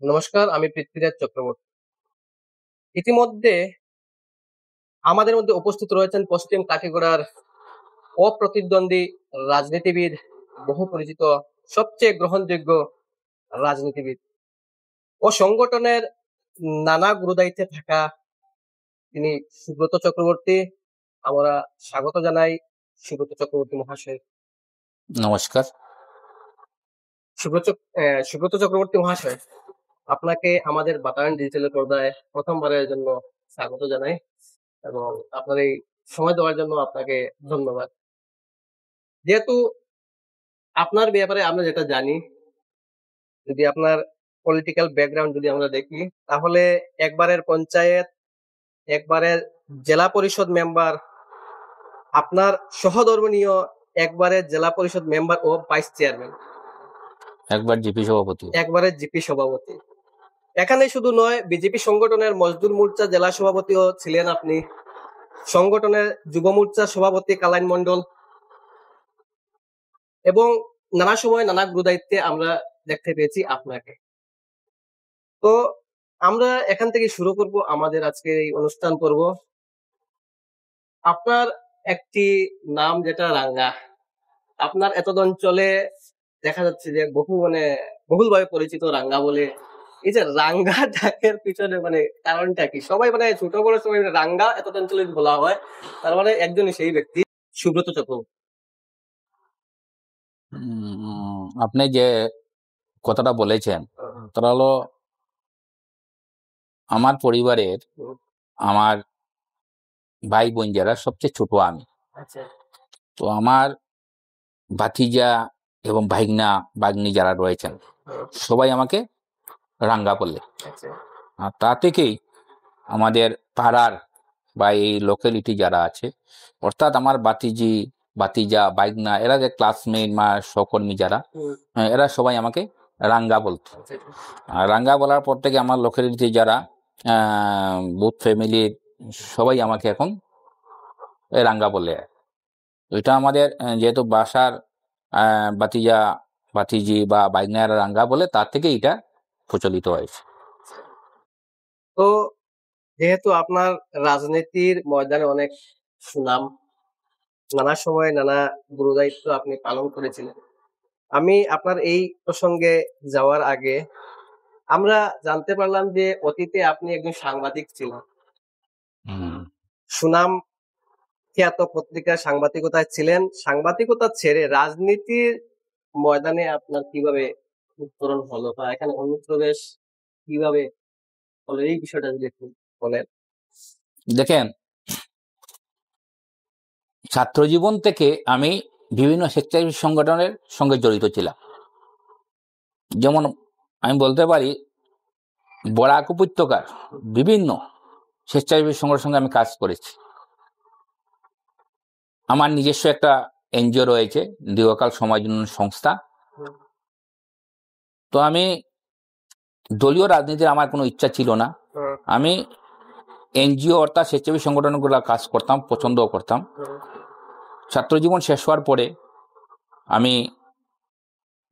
নমস্কার, আমি পৃথ্বীরাজ চক্রবর্তী। ইতিমধ্যে আমাদের মধ্যে উপস্থিত রয়েছেন পশ্চিম কাঠিগড়ার অপ্রতিদ্বন্দ্বী রাজনীতিবিদ, বহু পরিচিত, সবচেয়ে গ্রহণযোগ্য রাজনীতিবিদ ও সংগঠনের নানা গুরুদায়িত্বে থাকা তিনি সুব্রত চক্রবর্তী। আমরা স্বাগত জানাই সুব্রত চক্রবর্তী মহাশয়। নমস্কার। সুব্রত চক্রবর্তী মহাশয়, আপনাকে আমাদের বাতায়ন ডিজিটালের পর্দায় প্রথমবারের জন্য স্বাগত জানাই এবং আপনার এই সময় দেওয়ার জন্য আপনাকে ধন্যবাদ। যেহেতু আপনার ব্যাপারে আমরা যেটা জানি, যদি আপনার পলিটিক্যাল ব্যাকগ্রাউন্ড যদি আমরা দেখি, তাহলে একবারের পঞ্চায়েত, একবারের জেলা পরিষদ মেম্বার, আপনার সহধর্মীয় একবারের জেলা পরিষদ মেম্বার ও ভাইস চেয়ারম্যান, একবার জিপি সভাপতি, একবারের জিপি সভাপতি। এখানে শুধু নয়, বিজেপি সংগঠনের মজদুর মোর্চা জেলা সভাপতিও ছিলেন আপনি, সংগঠনের যুব মোর্চা সভাপতি কালাইন মন্ডল, এবং নানা সময় নানা গুরুদায়িত্বে আমরা দেখতে পেয়েছি আপনাকে। তো আমরা এখান থেকে শুরু করব আমাদের আজকের এই অনুষ্ঠান পর্ব। আপনার একটি নাম যেটা রাঙ্গা, আপনার এতদ অঞ্চলে দেখা যাচ্ছে যে বহুলভাবে পরিচিত রাঙ্গা বলে। এই যে রাঙ্গা ডাকের পিছনে কারণটা কি? সবাই ছোট বড় সবাই রাঙ্গা এতদ অঞ্চলে বলা হয়, তার মানে একজনই সেই ব্যক্তি, সুব্রত চক্রবর্তী। আপনি যে কথাটা বলেছেন তারা হলো আমার পরিবারের, আমার ভাই বোন যারা সবচেয়ে ছোট আমি। তো আমার ভাতিজা এবং ভাইগনা ভাগ্নি যারা রয়েছেন সবাই আমাকে রাঙ্গা বললে। আর তা থেকেই আমাদের পাড়ার বা এই লোকালিটি যারা আছে, অর্থাৎ আমার ভাতিজা ভাইগনা, এরা যে ক্লাসমেট বা সহকর্মী যারা, এরা সবাই আমাকে রাঙ্গা বলতো। আর রাঙ্গা বলার পর থেকে আমার লোকালিটি যারা বুথ ফ্যামিলির সবাই আমাকে এখন রাঙ্গা বলে। এটা আমাদের যেহেতু বাসার ভাতিজা ভাতিজি বা ভাইগনারা রাঙ্গা বলে, তার থেকে এটা প্রচলিত হয়েছে। তো যেহেতু আপনার রাজনীতির ময়দানে অনেক সুনাম, নানা সময় নানা গুরুদায়িত্ব আপনি পালন করেছিলেন, আমি আপনার এই প্রসঙ্গে যাওয়ার আগে আমরা জানতে পারলাম যে অতীতে আপনি একজন সাংবাদিক ছিলেন, সুনাম খ্যাত পত্রিকার সাংবাদিকতায় ছিলেন। সাংবাদিকতা ছেড়ে রাজনীতির ময়দানে আপনার কিভাবে উত্তরণ হলো বা এখানে অনুপ্রবেশ কিভাবে হলো, এই বিষয়টা যদি একটু বলেন। দেখেন, ছাত্র জীবন থেকে আমি বিভিন্ন স্বেচ্ছাসেবী সংগঠনের সঙ্গে জড়িত ছিলাম। যেমন আমি বলতে পারি, বরাক উপত্যকার বিভিন্ন স্বেচ্ছাসেবী সংগঠনের সঙ্গে আমি কাজ করেছি। আমার নিজস্ব একটা এনজিও রয়েছে, দীর্ঘকাল সমাজ উন্নয়ন সংস্থা। তো আমি দলীয় রাজনীতির আমার কোনো ইচ্ছা ছিল না। আমি এনজিও অর্থাৎ স্বেচ্ছাসেবী সংগঠনগুলো কাজ করতাম, পছন্দও করতাম। ছাত্র জীবন শেষ হওয়ার পরে আমি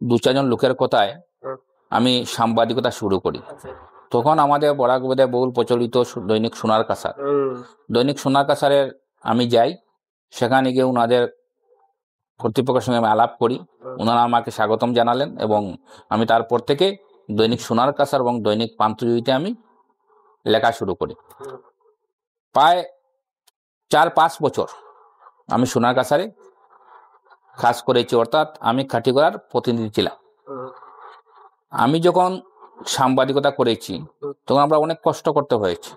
2-4 জন লোকের কথায় আমি সাংবাদিকতা শুরু করি। তখন আমাদের বরাক উপত্যকায় বহুল প্রচলিত দৈনিক সোনার কাছার, দৈনিক সোনার কাছারের আমি যাই। সেখানে গিয়ে ওনাদের কর্তৃপক্ষের সঙ্গে আমি আলাপ করি। ওনারা আমাকে স্বাগতম জানালেন এবং আমি তারপর থেকে দৈনিক সোনার কাছার এবং দৈনিক পান্থজয়ীতে আমি লেখা শুরু করি। প্রায় 4-5 বছর আমি সোনার কাছারে কাজ করেছি, অর্থাৎ আমি কাঠিগড়ার প্রতিনিধি ছিলাম। আমি যখন সাংবাদিকতা করেছি তখন আমরা অনেক কষ্ট করতে হয়েছে।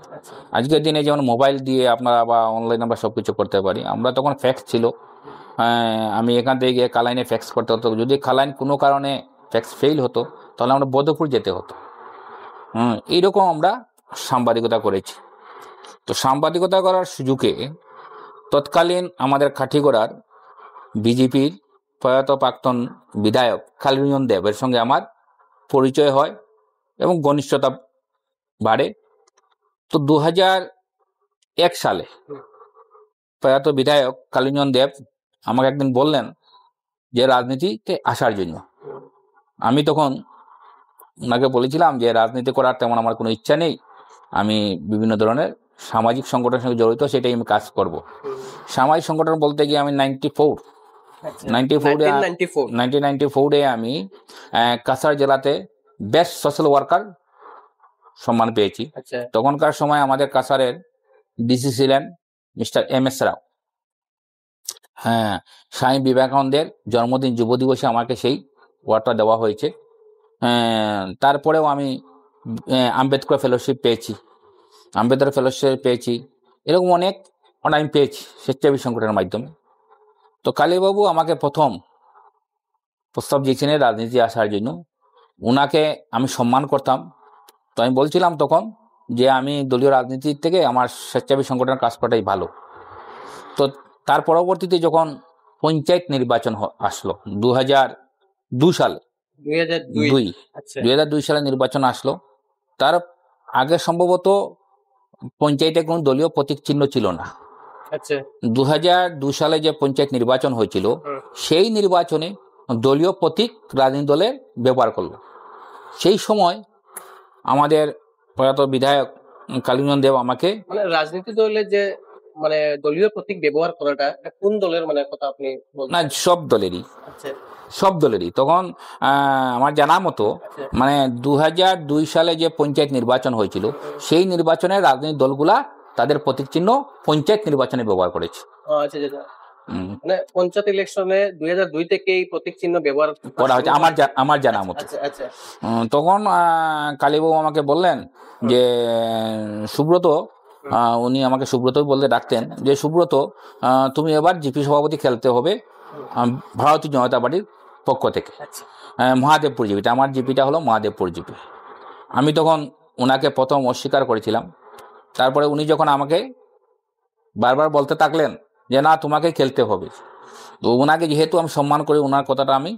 আজকের দিনে যেমন মোবাইল দিয়ে আপনারা বা অনলাইনে আমরা সবকিছু করতে পারি, আমরা তখন ফ্যাক্স ছিল। আমি এখান থেকে গিয়ে কালাইনে ফ্যাক্স করতে হতো। যদি কালাইন কোনো কারণে ফ্যাক্স ফেল হতো তাহলে আমরা বদরপুর যেতে হতো। এইরকম আমরা সাংবাদিকতা করেছি। তো সাংবাদিকতা করার সুযোগে তৎকালীন আমাদের কাঠিগড়ার বিজেপির প্রয়াত প্রাক্তন বিধায়ক কালীরঞ্জন দেবের সঙ্গে আমার পরিচয় হয় এবং ঘনিষ্ঠতা বাড়ে। তো 2001 সালে প্রয়াত বিধায়ক কালীরঞ্জন দেব আমাকে একদিন বললেন যে রাজনীতিতে আসার জন্য। আমি তখন ওনাকে বলেছিলাম যে রাজনীতি করার তেমন আমার কোনো ইচ্ছা নেই, আমি বিভিন্ন ধরনের সামাজিক সংগঠনের সঙ্গে জড়িত, সেটাই আমি কাজ করব। সামাজিক সংগঠন বলতে গিয়ে আমি 1994 আমি কাছাড় জেলাতে বেস্ট সোশ্যাল ওয়ার্কার সম্মান পেয়েছি। তখনকার সময় আমাদের কাছাড়ের ডিসি ছিলেন মিস্টার MS রাও। হ্যাঁ, স্বামী বিবেকানন্দের জন্মদিন যুব দিবসে আমাকে সেই ওয়ার্ডটা দেওয়া হয়েছে। তারপরেও আমি আম্বেদকর ফেলোশিপ পেয়েছি, এরকম অনেক আমি পেয়েছি স্বেচ্ছাসেবী সংগঠনের মাধ্যমে। তো কালীবাবু আমাকে প্রথম প্রস্তাব দিয়েছিলেন রাজনীতি আসার জন্য, উনাকে আমি সম্মান করতাম। তো আমি বলছিলাম তখন যে আমি দলীয় রাজনীতির থেকে আমার স্বেচ্ছাসেবী সংগঠনের কাজ করাটাই ভালো। তো তার পরবর্তীতে যখন পঞ্চায়েত নির্বাচন আসলো 2002 সালে, 2002 সালে নির্বাচন আসলো, তার আগে সম্ভবত পঞ্চায়েতে কোনো দলীয় প্রতীক চিহ্ন ছিল না। 2002 সালে যে পঞ্চায়েত নির্বাচন হয়েছিল, সেই নির্বাচনে দলীয় প্রতীক রাজনৈতিক দলে ব্যবহার করলো। সেই সময় আমাদের প্রয়াত বিধায়ক কালীরঞ্জন দেব আমাকে, মানে রাজনীতি দলের যে মানে দলীয় প্রতীক ব্যবহার করাটা কোন দলের মানে কথা আপনি বলছেন? না, সব দলেরই তখন আমার জানা মতো মানে 2002 সালে যে পঞ্চায়েত নির্বাচন হয়েছিল, সেই নির্বাচনে রাজনৈতিক দলগুলা তাদের প্রতীক চিহ্ন পঞ্চায়েত নির্বাচনে ব্যবহার করেছে। মানে পঞ্চায়েত ইলেকশনে 2002 থেকে এই প্রতীক চিহ্ন ব্যবহার করা হয়েছে আমার জানা মতো। তখন কালীবাবু আমাকে বললেন যে সুব্রত, উনি আমাকে সুব্রত বলতে ডাকতেন, যে সুব্রত তুমি এবার জিপি সভাপতি খেলতে হবে ভারতীয় জনতা পার্টির পক্ষ থেকে, মহাদেবপুর জিপিটা, আমার জিপিটা হলো মহাদেবপুর জিপি। আমি তখন ওনাকে প্রথম অস্বীকার করেছিলাম। তারপরে উনি যখন আমাকে বারবার বলতে থাকলেন যে না, তোমাকে খেলতে হবে, তো ওনাকে যেহেতু আমি সম্মান করি, ওনার কথাটা আমি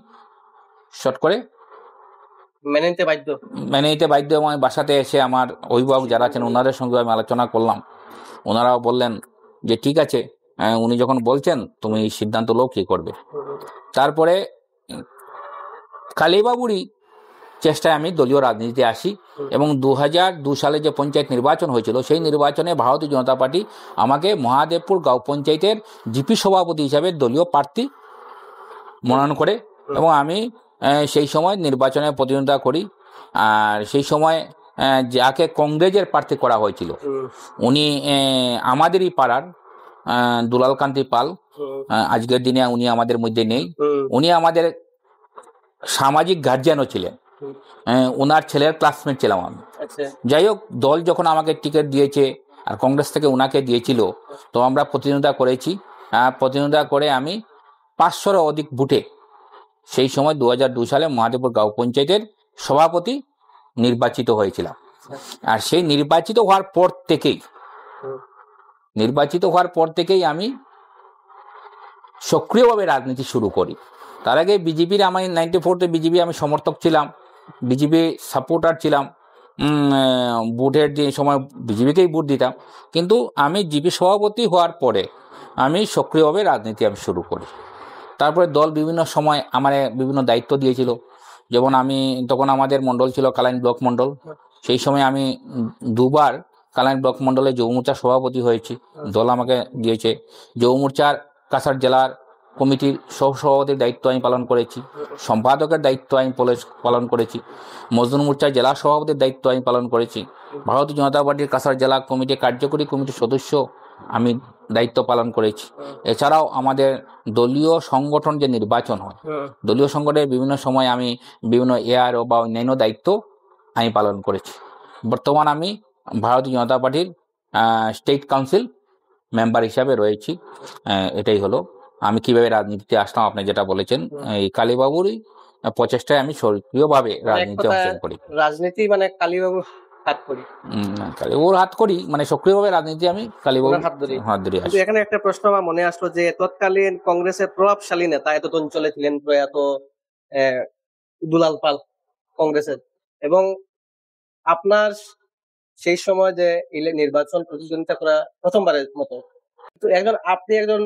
শর্ট করে মেনে নিতে বাধ্য। এবং আমি বাসাতে এসে আমার অভিভাবক যারা আছেন ওনাদের সঙ্গে আমি আলোচনা করলাম। ওনারাও বললেন যে ঠিক আছে, উনি যখন বলছেন তুমি সিদ্ধান্ত লো, কি করবে। তারপরে কালীবাবুরই চেষ্টায় আমি দলীয় রাজনীতিতে আসি এবং 2002 সালে যে পঞ্চায়েত নির্বাচন হয়েছিল, সেই নির্বাচনে ভারতীয় জনতা পার্টি আমাকে মহাদেবপুর গাঁও পঞ্চায়েতের জিপি সভাপতি হিসাবে দলীয় প্রার্থী মনোনয়ন করে এবং আমি সেই সময় নির্বাচনে প্রতিদ্বন্দ্বিতা করি। আর সেই সময় যাকে কংগ্রেসের প্রার্থী করা হয়েছিল, উনি আমাদেরই পাড়ার দুলালকান্তি পাল, আজকের দিনে উনি আমাদের মধ্যে নেই, উনি আমাদের সামাজিক গার্জিয়ানও ছিলেন, ওনার ছেলের ক্লাসমেট ছিলাম আমি। যাই হোক, দল যখন আমাকে টিকিট দিয়েছে আর কংগ্রেস থেকে ওনাকে দিয়েছিল, তো আমরা প্রতিদ্বন্দ্বিতা করেছি। প্রতিদ্বন্দ্বিতা করে আমি 500-এরও অধিক ভোটে সেই সময় 2002 সালে মহাদেবপুর গাঁও পঞ্চায়েতের সভাপতি নির্বাচিত হয়েছিলাম। আর সেই নির্বাচিত হওয়ার পর থেকেই আমি সক্রিয়ভাবে রাজনীতি শুরু করি। তার আগে বিজেপির আমি 94-তে বিজেপি আমি সমর্থক ছিলাম, বিজেপি সাপোর্টার ছিলাম, ভোটের যে সময় বিজেপিকেই ভোট দিতাম। কিন্তু আমি জিপি সভাপতি হওয়ার পরে আমি সক্রিয়ভাবে রাজনীতি আমি শুরু করি। তারপরে দল বিভিন্ন সময় আমার বিভিন্ন দায়িত্ব দিয়েছিল, যেমন আমি তখন আমাদের মণ্ডল ছিল কালাইন ব্লক মণ্ডল, সেই সময় আমি 2বার কালাইন ব্লক মণ্ডলে যুব মোর্চার সভাপতি হয়েছি, দল আমাকে দিয়েছে। যুব মোর্চার কাছাড় জেলার কমিটির সভাপতির দায়িত্ব আমি পালন করেছি, সম্পাদকের দায়িত্ব আমি পালন করেছি, মজদুর মোর্চার জেলা সভাপতির দায়িত্ব আমি পালন করেছি, ভারতীয় জনতা পার্টির কাছাড় জেলা কমিটি কার্যকরী কমিটির সদস্য আমি দায়িত্ব পালন করেছি। এছাড়াও আমাদের দলীয় সংগঠন যে নির্বাচন হয়, দলীয় সংগঠনের বিভিন্ন সময় আমি বিভিন্ন এআরও বা অন্যান্য দায়িত্ব আমি পালন করেছি। বর্তমান আমি ভারতীয় জনতা পার্টির স্টেট কাউন্সিল মেম্বার হিসাবে রয়েছি। এটাই হলো আমি কিভাবে রাজনীতিতে আসলাম। আপনি যেটা বলেছেন, এই কালীবাবুরই প্রচেষ্টায় আমি সক্রিয়ভাবে রাজনীতি অংশগ্রহণ করি। রাজনীতি মানে কালীবাবুর হাত করি, মানে সক্রিয়ভাবে রাজনীতি আমি কালীবাবুর হাত ধরি। এখানে একটা প্রশ্ন আমার মনে আসলো যে তৎকালীন কংগ্রেসের প্রভাবশালী নেতা এত অঞ্চলে ছিলেন প্রয়াত দুলাল পাল কংগ্রেসের, এবং আপনার সেই সময় যে নির্বাচন প্রতিদ্বন্দ্বিতা করা প্রথমবারের মতো, তো আপনি একজন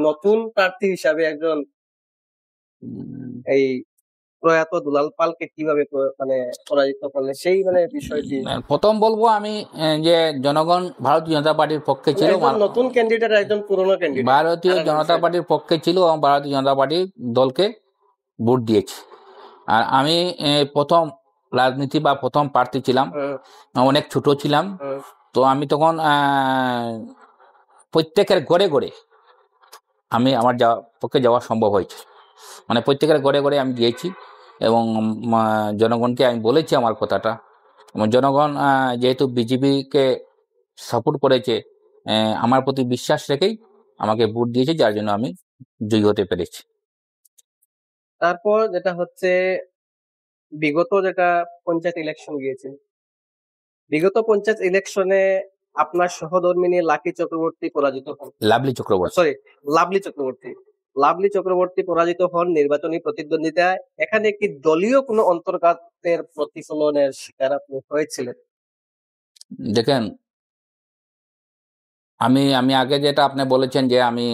নতুন প্রার্থী হিসাবে একজন এই প্রয়াত দুলাল পালকে কিভাবে মানে পরাজিত করলে সেই মানে বিষয়টি প্রথম বলবো আমি যে জনগণ ভারতীয় জনতা পার্টির পক্ষে ছিল, একজন নতুন ক্যান্ডিডেট একজন পুরনো ক্যান্ডিডেট ভারতীয় জনতা পার্টির পক্ষে ছিল এবং ভারতীয় জনতা পার্টির দলকে ভোট দিয়েছে। আর আমি প্রথম রাজনীতি বা প্রথম প্রার্থী ছিলাম, অনেক ছোট ছিলাম, তো আমি তখন প্রত্যেকের ঘরে ঘরে আমি আমার পক্ষে যাওয়া সম্ভব হয়েছে, মানে প্রত্যেকের ঘরে ঘরে আমি গিয়েছি এবং জনগণকে আমি বলেছি আমার কথাটা। এবং জনগণ যেহেতু বিজেপিকে সাপোর্ট করেছে, আমার প্রতি বিশ্বাস রেখেই আমাকে ভোট দিয়েছে, যার জন্য আমি জয়ী হতে পেরেছি। তারপর যেটা হচ্ছে বিগত যেটা পঞ্চায়েত ইলেকশন গিয়েছে, বিগত পঞ্চায়েত ইলেকশনে আপনার সহধর্মিনী লাকি চক্রবর্তী পরাজিত হন, lovely Chakraborty, sorry lovely Chakraborty, lovely Chakraborty পরাজিত হন নির্বাচনী প্রতিদ্বন্দ্বিতায়। এখানে কি দলীয় কোনো অন্তর্ঘাতের প্রতিফলনের শিকার আপনি হয়েছিলেন? দেখেন, আমি আগে যেটা আপনি বলেছেন যে আমি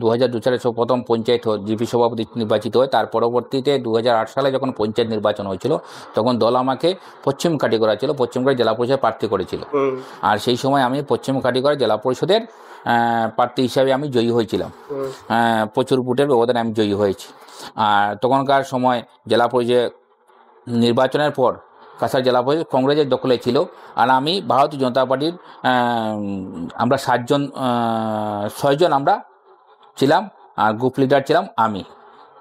2002 সালে প্রথম পঞ্চায়েত জিপি সভাপতি নির্বাচিত হয়, তার পরবর্তীতে 2008 সালে যখন পঞ্চায়েত নির্বাচন হয়েছিল তখন দল আমাকে পশ্চিম কাটিগড়া ছিল, পশ্চিমগড় জেলা পরিষদ প্রার্থী করেছিল। আর সেই সময় আমি পশ্চিম কাটিগড়া জেলা পরিষদের প্রার্থী হিসাবে আমি জয়ী হয়েছিলাম, প্রচুর ভোটের ব্যবধানে আমি জয়ী হয়েছি। আর তখনকার সময় জেলা পরিষদ নির্বাচনের পর কাছাড় জেলা পরিষদ কংগ্রেসের দখলে ছিল, আর আমি ভারতীয় জনতা পার্টির আমরা 6জন আমরা ছিলাম, আর গ্রুপ লিডার ছিলাম আমি,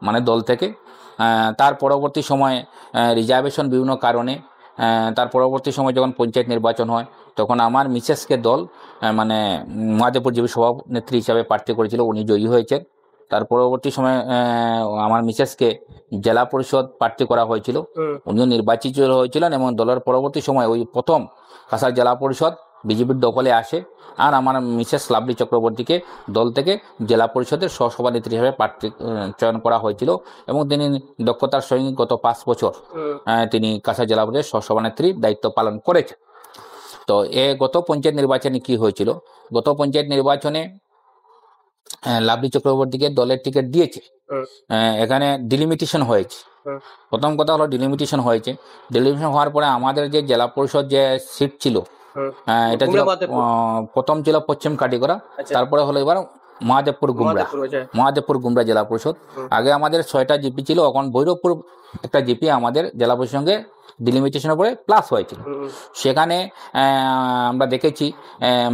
মানে দল থেকে। তার পরবর্তী সময়ে রিজার্ভেশন বিভিন্ন কারণে তার পরবর্তী সময় যখন পঞ্চায়েত নির্বাচন হয় তখন আমার মিসেসকে দল মানে মহাদেবপুর জিপি সভানেত্রী হিসাবে প্রার্থী করেছিল, উনি জয়ী হয়েছেন। তার পরবর্তী সময়ে আমার মিসেসকে জেলা পরিষদ প্রার্থী করা হয়েছিল, উনিও নির্বাচিত হয়েছিলেন এবং দলের পরবর্তী সময় ওই প্রথম কাছাড় জেলা পরিষদ বিজেপির দখলে আসে। আর আমার মিসেস লাভলি চক্রবর্তীকে দল থেকে জেলা পরিষদের সহসভানেত্রী হিসেবে প্রার্থী চয়ন করা হয়েছিল এবং তিনি দক্ষতার সঙ্গে গত 5 বছর তিনি কাছাড় জেলা পরিষদের সহসভানেত্রীর দায়িত্ব পালন করেছেন। তো গত পঞ্চায়েত নির্বাচনে কি হয়েছিল, গত পঞ্চায়েত নির্বাচনে লাভলি চক্রবর্তীকে দলের টিকিট দিয়েছে, এখানে ডিলিমিটেশন হয়েছে। প্রথম কথা হলো ডিলিমিটেশন হয়েছে, ডিলিমিটেশন হওয়ার পরে আমাদের যে জেলা পরিষদ যে সিট ছিল এটা ছিল প্রথম ছিল পশ্চিম কাটিগড়া, তারপরে হলো এবার মহাদেবপুর গুমরা জেলা পরিষদ। আগে আমাদের 6টা জিপি ছিল, এখন ভৈরবপুর একটা জিপি আমাদের জেলা পরিষদের সঙ্গে ডিলিমিটেশনের পরে প্লাস হয়েছিল। সেখানে আমরা দেখেছি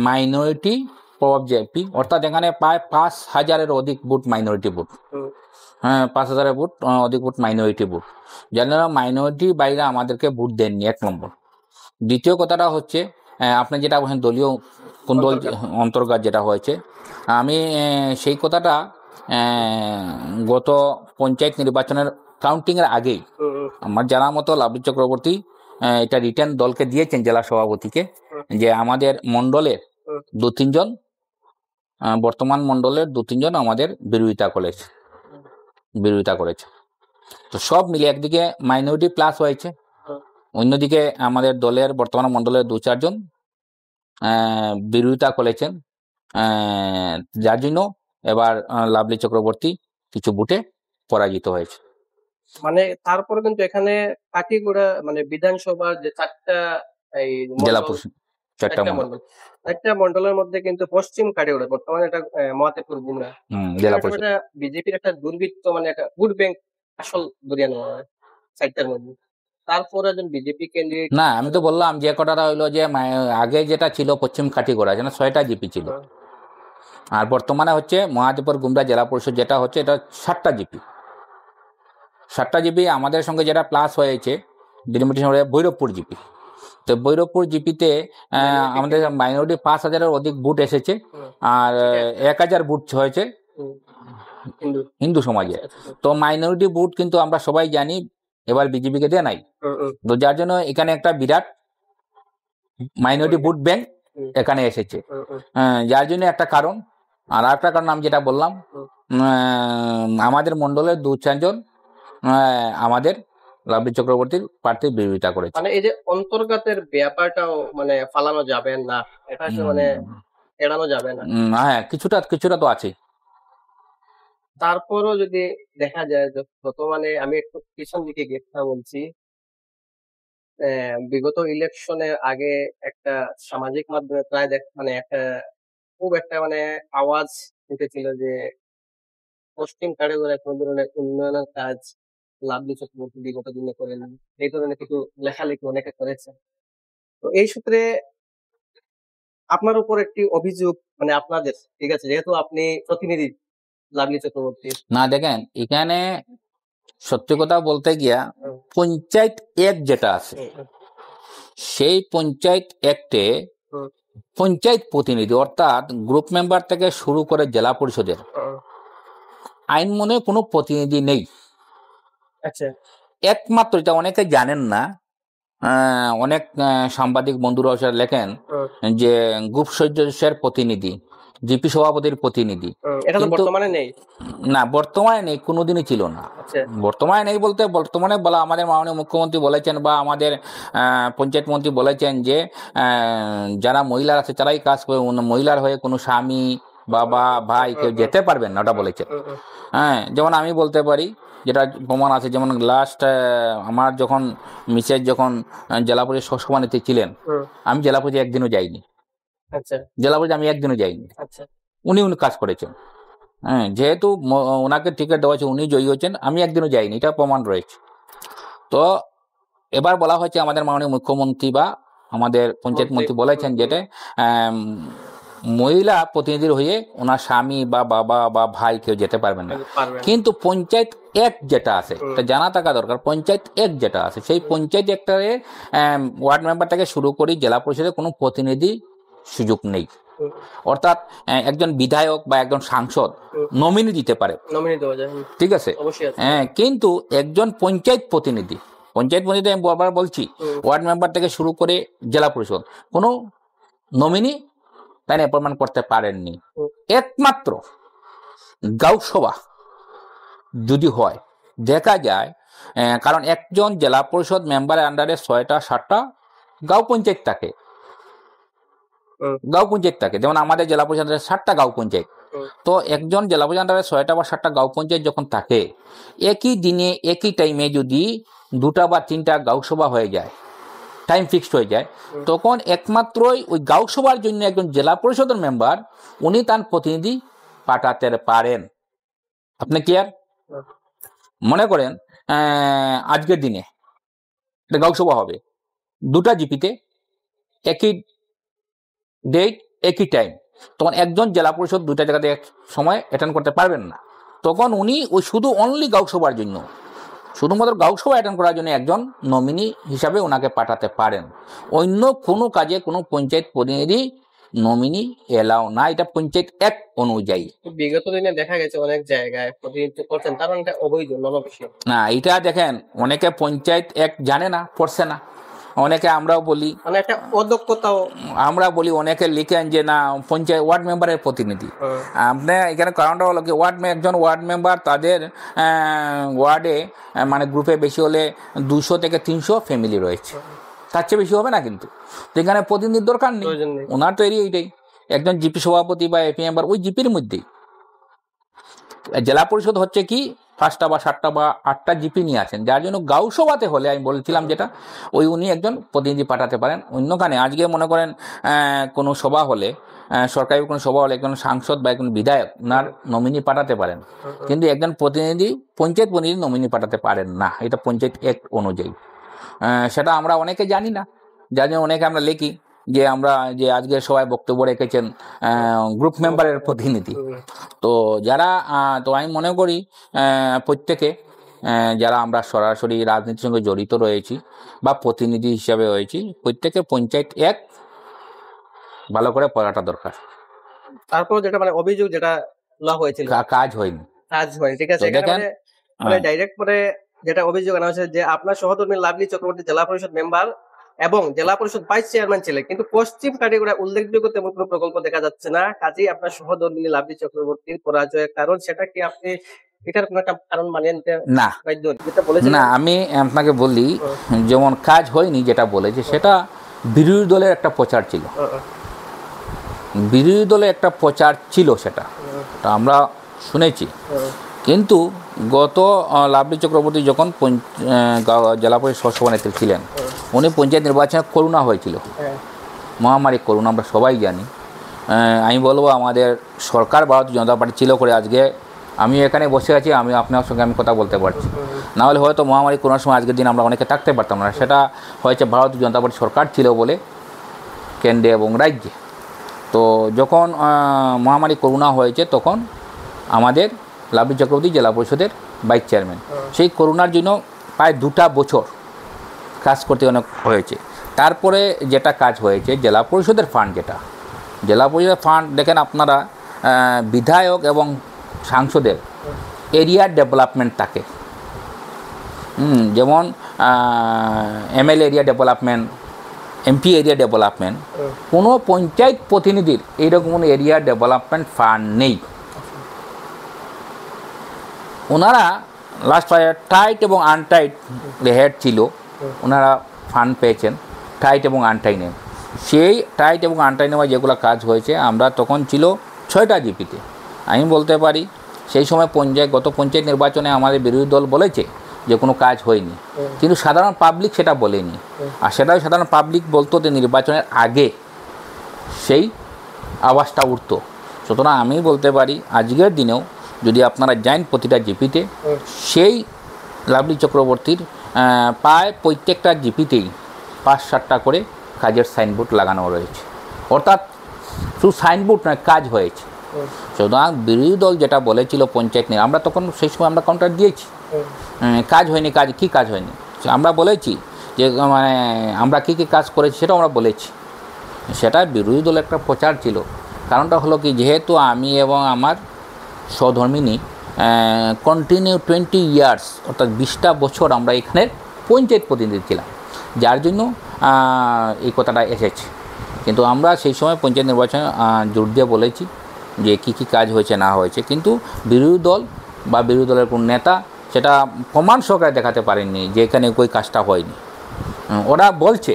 মাইনরিটি প্রভাব জিপি, অর্থাৎ এখানে প্রায় 5,000-এর অধিক ভোট মাইনরিটি ভোট, 5,000-এর ভোট অধিক ভোট মাইনরিটি ভোট, যার জন্য মাইনরিটি বাইরে আমাদেরকে ভোট দেননি, 1 নম্বর। দ্বিতীয় কথাটা হচ্ছে আপনি যেটা বলছেন দলীয় কোন দল অন্তর্গত যেটা হয়েছে, আমি সেই কথাটা গত পঞ্চায়েত নির্বাচনের কাউন্টিংয়ের আগেই আমার জানা মতো লাভলি চক্রবর্তী এটা রিটার্ন দলকে দিয়েছেন জেলা সভাপতিকে, যে আমাদের মণ্ডলের 2-3 জন বর্তমান মণ্ডলের 2-3 জন আমাদের বিরোধিতা করেছে। তো সব মিলে একদিকে মাইনরিটি প্লাস হয়েছে, অন্যদিকে আমাদের দলের বর্তমান মণ্ডলের 2-4 জন বিরোধিতা করেছেন, যার জন্য এবার লাভলি চক্রবর্তী কিছু ভোটে পরাজিত হয়েছে। মানে তারপরে কিন্তু এখানে কাটিগড়া মানে বিধানসভার যে 4টা এই জেলা পরিষদ 4টা মণ্ডল, 4টা মণ্ডলের মধ্যে কিন্তু পশ্চিম কাটিগড়া বর্তমানে এটা মহাদেবপুর গুমরা জেলা পরিষদ বিজেপির একটা দুর্বৃত্ত মানে একটা ভোট ব্যাংক আসল ধরিয়ে নেওয়া হয় 4টার মধ্যে। তারপরে একজন বিজেপি ক্যান্ডিডেট, না আমি তো বললাম যে কথাটা হইলো যে আগে যেটা ছিল পশ্চিম কাটিগড়া যেন 6টা জিপি ছিল, আর বর্তমানে হচ্ছে মহাদেবপুর গুমরা জেলা পরিষদ যেটা হচ্ছে এটা 7টা জিপি। আমাদের সঙ্গে যেটা প্লাস হয়েছে ডিলিমিটেশন হয়ে ভৈরবপুর জিপি। তো ভৈরবপুর জিপিতে আমাদের মাইনরিটি 5,000-এর অধিক ভোট এসেছে, আর 1,000 ভোট হয়েছে হিন্দু সমাজে। তো মাইনরিটি ভোট কিন্তু আমরা সবাই জানি এবার বিজেপিকে দেয় নাই, তো যার জন্য এখানে একটা বিরাট মাইনরিটি ভোট ব্যাংক এখানে এসেছে, যার জন্য একটা কারণ। আর একটা কারণ আমি যেটা বললাম, আমাদের মণ্ডলের 2-4 জন আমাদের লাভলি চক্রবর্তীর প্রার্থীর বিরোধিতা করেছে। মানে এই যে অন্তর্গতের ব্যাপারটাও মানে ফালানো যাবে না, এটা মানে এড়ানো যাবে না। হ্যাঁ, কিছুটা তো আছে। তারপরও যদি দেখা যায় যে বর্তমানে আমি একটু পিছন দিকে গিয়ে কথা বলছি, বিগত ইলেকশনের আগে একটা সামাজিক মাধ্যমে প্রায় মানে একটা খুব একটা মানে আওয়াজ উঠেছিল যে পশ্চিম কারিগরে কোন ধরনের উন্নয়নের কাজ লাভলি চক্রবর্তী বিগত দিনে করেন, এই ধরনের কিছু লেখালেখি অনেকে করেছে। তো এই সূত্রে আপনার উপর একটি অভিযোগ, মানে আপনাদের, ঠিক আছে, যেহেতু আপনি প্রতিনিধি লাভলি চক্রবর্তী। না দেখেন, এখানে সত্যি কথা বলতে গিয়া পঞ্চায়েত অ্যাক্ট যেটা আছে, সেই পঞ্চায়েত অ্যাক্টে পঞ্চায়েত প্রতিনিধি অর্থাৎ গ্রুপ মেম্বার থেকে শুরু করে জেলা পরিষদের আইন মনে কোনো প্রতিনিধি নেই। আচ্ছা, একমাত্র, এটা অনেকে জানেন না, অনেক সাংবাদিক বন্ধুরা লেখেন যে গ্রুপ সদস্যের প্রতিনিধি, জিপি সভাপতির প্রতিনিধি, এটা তো বর্তমানে নেই। না, বর্তমানে নেই, কোনোদিনই ছিল না। বর্তমানে নেই বলতে বর্তমানে বলা, আমাদের মাননীয় মুখ্যমন্ত্রী বলেছেন বা আমাদের পঞ্চায়েত মন্ত্রী বলেছেন যে যারা মহিলা আছে তারাই কাজ করে, মহিলার হয়ে কোনো স্বামী, বাবা, ভাই কেউ যেতে পারবেন না, ওটা বলেছেন। হ্যাঁ, যেমন আমি বলতে পারি, যেটা প্রমাণ আছে, যেমন লাস্ট আমার যখন মিসেস যখন জেলা পরিষদ সভাপতি ছিলেন, আমি জেলা পরিষদ একদিনও যাইনি। জেলা পরিষদ আমি একদিনও যাইনি, উনি কাজ করেছেন। হ্যাঁ, যেহেতু ওনাকে টিকিট দেওয়া হয়েছে, উনি জয়ী হয়েছেন, আমি একদিনও যাইনি, এটা প্রমাণ রয়েছে। তো এবার বলা হয়েছে আমাদের মাননীয় মুখ্যমন্ত্রী বা আমাদের পঞ্চায়েত মন্ত্রী বলেছেন যেটা মহিলা প্রতিনিধির হয়ে ওনার স্বামী বা বাবা বা ভাই কেউ যেতে পারবেন না। কিন্তু পঞ্চায়েত অ্যাক্ট যেটা আছে, এটা জানা থাকা দরকার, পঞ্চায়েত অ্যাক্ট যেটা আছে, সেই পঞ্চায়েত অ্যাক্টে ওয়ার্ড মেম্বার থেকে শুরু করি জেলা পরিষদের কোনো প্রতিনিধি সুযোগ নেই। অর্থাৎ একজন বিধায়ক বা একজন সাংসদ নমিনি দিতে পারে, ঠিক আছে, কিন্তু একজন পঞ্চায়েত প্রতিনিধি আমি বারবার বলছি, ওয়ার্ড মেম্বার থেকে শুরু করে জেলা পরিষদ কোনো নমিনি তাই অ্যাপয়েন্টমেন্ট করতে পারেননি। একমাত্র গাঁও সভা যদি হয় দেখা যায়, কারণ একজন জেলা পরিষদ মেম্বারের আন্ডারে 6টা 7টা গাঁও পঞ্চায়েত থাকে, যেমন আমাদের জেলা পরিষদের 7টা গাঁও পঞ্চায়েত। তো একজন জেলা পরিষদ আন্ডারে 6টা বা 7টা গাঁও পঞ্চায়েত যখন থাকে, একই দিনে একই টাইমে যদি 2টা বা 3টা গাঁও সভা হয়ে যায়, টাইম ফিক্সড হয়ে যায়, তখন একমাত্রই ওই গাঁও সভার জন্য একজন জেলা পরিষদের মেম্বার উনি তার প্রতিনিধি পাঠাতে পারেন। আপনি কি আর মনে করেন আজকের দিনে একটা গাঁও সভা হবে 2টা জিপিতে, একই ডেট একই টাইম, তখন একজন জেলা পরিষদ 2টা জায়গাতে এক সময় অ্যাটেন্ড করতে পারবেন না। তখন উনি ওই শুধু অনলি গাঁও সভার জন্য, শুধুমাত্র গাঁও সভা অ্যাটেন্ড করার জন্য একজন নমিনি হিসাবে ওনাকে পাঠাতে পারেন। অন্য কোনো কাজে কোনো পঞ্চায়েত প্রতিনিধি নমিনি এলাও না, এটা পঞ্চায়েত অ্যাক্ট অনুযায়ী। বিগত দিনে দেখা গেছে অনেক জায়গায় প্রতিনিধিত্ব করছেন, তার মানে অবৈধ না, এটা দেখেন অনেকে পঞ্চায়েত অ্যাক্ট জানে না, পড়ছে না, অনেকে আমরাও বলি, মানে একটা অদক্ষতাও আমরা বলি, অনেকে লিখেন যে না পঞ্চায়েত ওয়ার্ড মেম্বারের প্রতিনিধি। আপনি এখানে কারণটা হলো কি, একজন ওয়ার্ড মেম্বার তাদের ওয়ার্ডে মানে গ্রুপে বেশি হলে 200 থেকে 300 ফ্যামিলি রয়েছে, তার চেয়ে বেশি হবে না, কিন্তু এখানে প্রতিনিধির দরকার নেই, ওনার তো এইটাই একজন জিপি সভাপতি বা এপি মেম্বার ওই জিপির মধ্যেই। জেলা পরিষদ হচ্ছে কি 5টা বা 7টা বা 8টা জিপি নিয়ে আছেন, যার জন্য গাঁও সভাতে হলে আমি বলছিলাম যেটা, ওই উনি একজন প্রতিনিধি পাঠাতে পারেন। অন্যখানে আজকে মনে করেন কোনো সভা হলে, সরকারি কোনো সভা হলে একজন সাংসদ বা একজন বিধায়ক ওনার নমিনি পাঠাতে পারেন, কিন্তু একজন প্রতিনিধি পঞ্চায়েত প্রতিনিধি নমিনি পাঠাতে পারেন না, এটা পঞ্চায়েত অ্যাক্ট অনুযায়ী। সেটা আমরা অনেকে জানি না, যার জন্য অনেকে আমরা লিখি যে আমরা যে আজকে সবাই বক্তব্য রেখেছেন গ্রুপ মেম্বারের প্রতিনিধি। তো যারা, তো আমি মনে করি প্রত্যেকে যারা আমরা সরাসরি রাজনীতির সঙ্গে জড়িত রয়েছি বা প্রতিনিধি হিসাবে রয়েছি, প্রত্যেকে পঞ্চায়েত অ্যাক্ট ভালো করে পড়াটা দরকার। তারপর যেটা মানে অভিযোগ যেটা হয়েছিল, কাজ হয়নি, ঠিক আছে, মানে ডাইরেক্ট পরে যেটা অভিযোগ আনা হয়েছে যে আপনার সহধর্মী লাভলি চক্রবর্তী জেলা পরিষদ মেম্বার এবং জেলা পরিষদ ভাইস চেয়ারম্যান ছিলেন, কিন্তু পশ্চিম কাটিগড়ায় উল্লেখযোগ্য তেমন কোনো প্রকল্প দেখা যাচ্ছে না, কাজেই আপনার সহধর্মী লাভলি চক্রবর্তীর পরাজয়ের কারণ, সেটা কি আপনি এটার কোনো একটা কারণ মানিয়ে নিতে না? না, আমি আপনাকে বলি, যেমন কাজ হয়নি যেটা বলেছে, সেটা বিরোধী দলের একটা প্রচার ছিল, বিরোধী দলের একটা প্রচার ছিল, সেটা আমরা শুনেছি। কিন্তু গত লাভলি চক্রবর্তী যখন জেলা পরিষদ সহসভানেত্রী ছিলেন, উনি পঞ্চায়েত নির্বাচনে করোনা হয়েছিল, মহামারী করোনা, আমরা সবাই জানি। আমি বলবো আমাদের সরকার ভারতীয় জনতা পার্টি ছিল করে আজকে আমি এখানে বসে আছি, আমি আপনার সঙ্গে আমি কথা বলতে পারছি। নাহলে হয়তো মহামারী করোনার সময় আজকের দিন আমরা অনেকে থাকতে পারতাম না। সেটা হয়েছে ভারতীয় জনতা পার্টি সরকার ছিল বলে কেন্দ্রে এবং রাজ্যে। তো যখন মহামারী করোনা হয়েছে তখন আমাদের লাভলি চক্রবর্তী জেলা পরিষদের ভাইস চেয়ারম্যান, সেই করোনার জন্য প্রায় 2টা বছর কাজ করতে অনেক হয়েছে। তারপরে যেটা কাজ হয়েছে জেলা পরিষদের ফান্ড, যেটা জেলা পরিষদের ফান্ড দেখেন আপনারা, বিধায়ক এবং সাংসদের এরিয়া ডেভেলপমেন্ট থাকে, যেমন MLA area development, MP area development, কোনো পঞ্চায়েত প্রতিনিধির এইরকম কোনো এরিয়া ডেভেলপমেন্ট ফান্ড নেই। ওনারা লাস্ট টাইট এবং আনটাইট হেড ছিল, ওনারা ফান্ড পেয়েছেন টাইট এবং আনটাইনে। সেই টাইট এবং আনটাইনে যেগুলো কাজ হয়েছে, আমরা তখন ছিল 6টা জিপিতে। আমি বলতে পারি সেই সময় গত পঞ্চায়েত নির্বাচনে আমাদের বিরোধী দল বলেছে যে কোনো কাজ হয়নি, কিন্তু সাধারণ পাবলিক সেটা বলেনি। আর সেটাও সাধারণ পাবলিক বলতো যে নির্বাচনের আগে সেই আওয়াজটা উঠতো। সুতরাং আমি বলতে পারি আজকের দিনেও যদি আপনারা যান প্রতিটা জিপিতে, সেই লাভলি চক্রবর্তীর প্রায় প্রত্যেকটা জিপিতেই 5-7টা করে কাজের সাইনবোর্ড লাগানো রয়েছে, অর্থাৎ শুধু সাইনবোর্ড নয়, কাজ হয়েছে। সুতরাং বিরোধী দল যেটা বলেছিল পঞ্চায়েত নিয়ে, আমরা তখন সেই সময় আমরা কাউন্টার দিয়েছি, কাজ হয়নি, কাজ কী কাজ হয়নি আমরা বলেছি, যে মানে আমরা কী কী কাজ করেছি সেটাও আমরা বলেছি। সেটা বিরোধী দলের একটা প্রচার ছিল। কারণটা হলো কি, যেহেতু আমি এবং আমার সহধর্মিনী কন্টিনিউ 20 ইয়ার্স অর্থাৎ 20টা বছর আমরা এখানে পঞ্চায়েত প্রতিনিধি ছিলাম, যার জন্য এই কথাটা এসেছে। কিন্তু আমরা সেই সময় পঞ্চায়েত নির্বাচনে জোর দিয়ে বলেছি যে কী কী কাজ হয়েছে না হয়েছে, কিন্তু বিরোধী দল বা বিরোধী দলের কোন নেতা সেটা প্রমাণ সহকারে দেখাতে পারেননি যে এখানে ওই কাজটা হয়নি। ওরা বলছে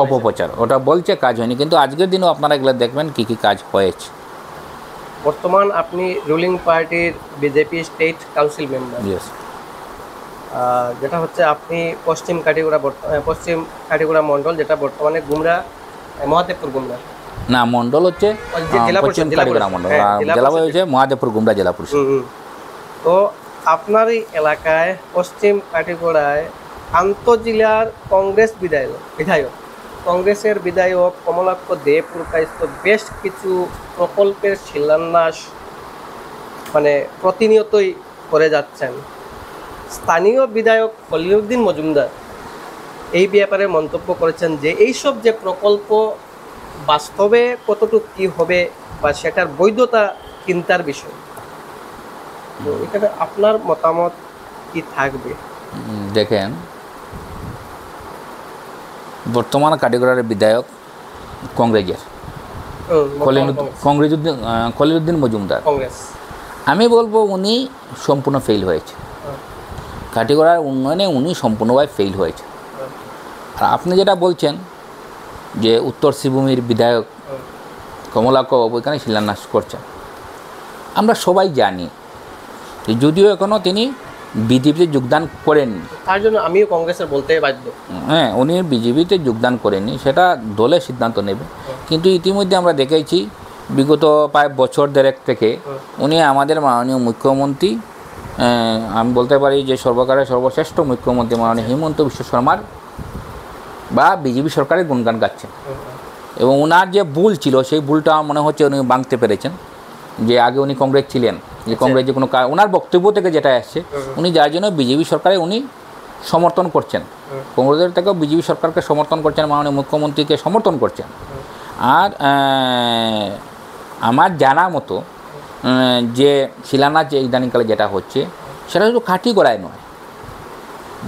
অপপ্রচার, ওটা বলছে কাজ হয়নি, কিন্তু আজকের দিনও আপনারা এগুলো দেখবেন কী কী কাজ হয়েছে। বর্তমান আপনি রুলিং পার্টির বিজেপি স্টেট কাউন্সিল মেম্বার, যেটা হচ্ছে আপনি পশ্চিম কাটিগুড়া মন্ডল, যেটা বর্তমানে গুমরা মহাদেবপুর গুমরা না মন্ডল হচ্ছে পশ্চিম কাটিগড়া মন্ডল, জেলা হচ্ছে মহাদেবপুর গুমরা জেলা পরিষদ। তো আপনার এই এলাকায় পশ্চিম কাটিগড়ায় আন্তঃজেলার কংগ্রেস কংগ্রেসের বিধায়ক কমলাক্ষ দে পুরকায়স্থ বেশ কিছু প্রকল্পের শিলান্যাস মানে প্রতিনিয়তই করে যাচ্ছেন। স্থানীয় বিধায়ক খলিলুদ্দিন মজুমদার এই ব্যাপারে মন্তব্য করেছেন যে এইসব যে প্রকল্প বাস্তবে কতটুকু কী হবে বা সেটার বৈধতা চিন্তার বিষয়। তো এখানে আপনার মতামত কি থাকবে? দেখেন, বর্তমান কাটিগড়ার বিধায়ক কংগ্রেসের খলিলুদ্দিন মজুমদার, আমি বলবো উনি সম্পূর্ণ ফেল হয়েছে। কাটিগড়ার উন্নয়নে উনি সম্পূর্ণভাবে ফেল হয়েছে। আর আপনি যেটা বলছেন যে উত্তর শ্রীভূমির বিধায়ক কমলাক্ষ ওইখানে শিলান্যাস করছেন, আমরা সবাই জানি, যদিও এখনও তিনি বিজেপিতে যোগদান করেননি, তার জন্য আমিও কংগ্রেসের বলতে বাধ্য। হ্যাঁ, উনি বিজেপিতে যোগদান করেননি, সেটা দলের সিদ্ধান্ত নেবে। কিন্তু ইতিমধ্যে আমরা দেখেছি বিগত প্রায় বছর দেড়েক থেকে উনি আমাদের মাননীয় মুখ্যমন্ত্রী, আমি বলতে পারি যে সর্বকালের সর্বশ্রেষ্ঠ মুখ্যমন্ত্রী মাননীয় হিমন্ত বিশ্ব শর্মার বা বিজেপি সরকারের গুণগান গাচ্ছেন। এবং ওনার যে ভুল ছিল সেই ভুলটা মনে হচ্ছে উনি ভাঙতে পেরেছেন। যে আগে উনি কংগ্রেস ছিলেন, যে কংগ্রেস যে কোনো ওনার বক্তব্য থেকে যেটা আসছে, উনি যার জন্য বিজেপি সরকারে উনি সমর্থন করছেন, কংগ্রেসের থেকেও বিজেপি সরকারকে সমর্থন করছেন, মাননীয় মুখ্যমন্ত্রীকে সমর্থন করছেন। আর আমার জানা মতো যে শিলান্যাস যে ইদানিংকালে যেটা হচ্ছে সেটা শুধু কাটিগড়ায় নয়,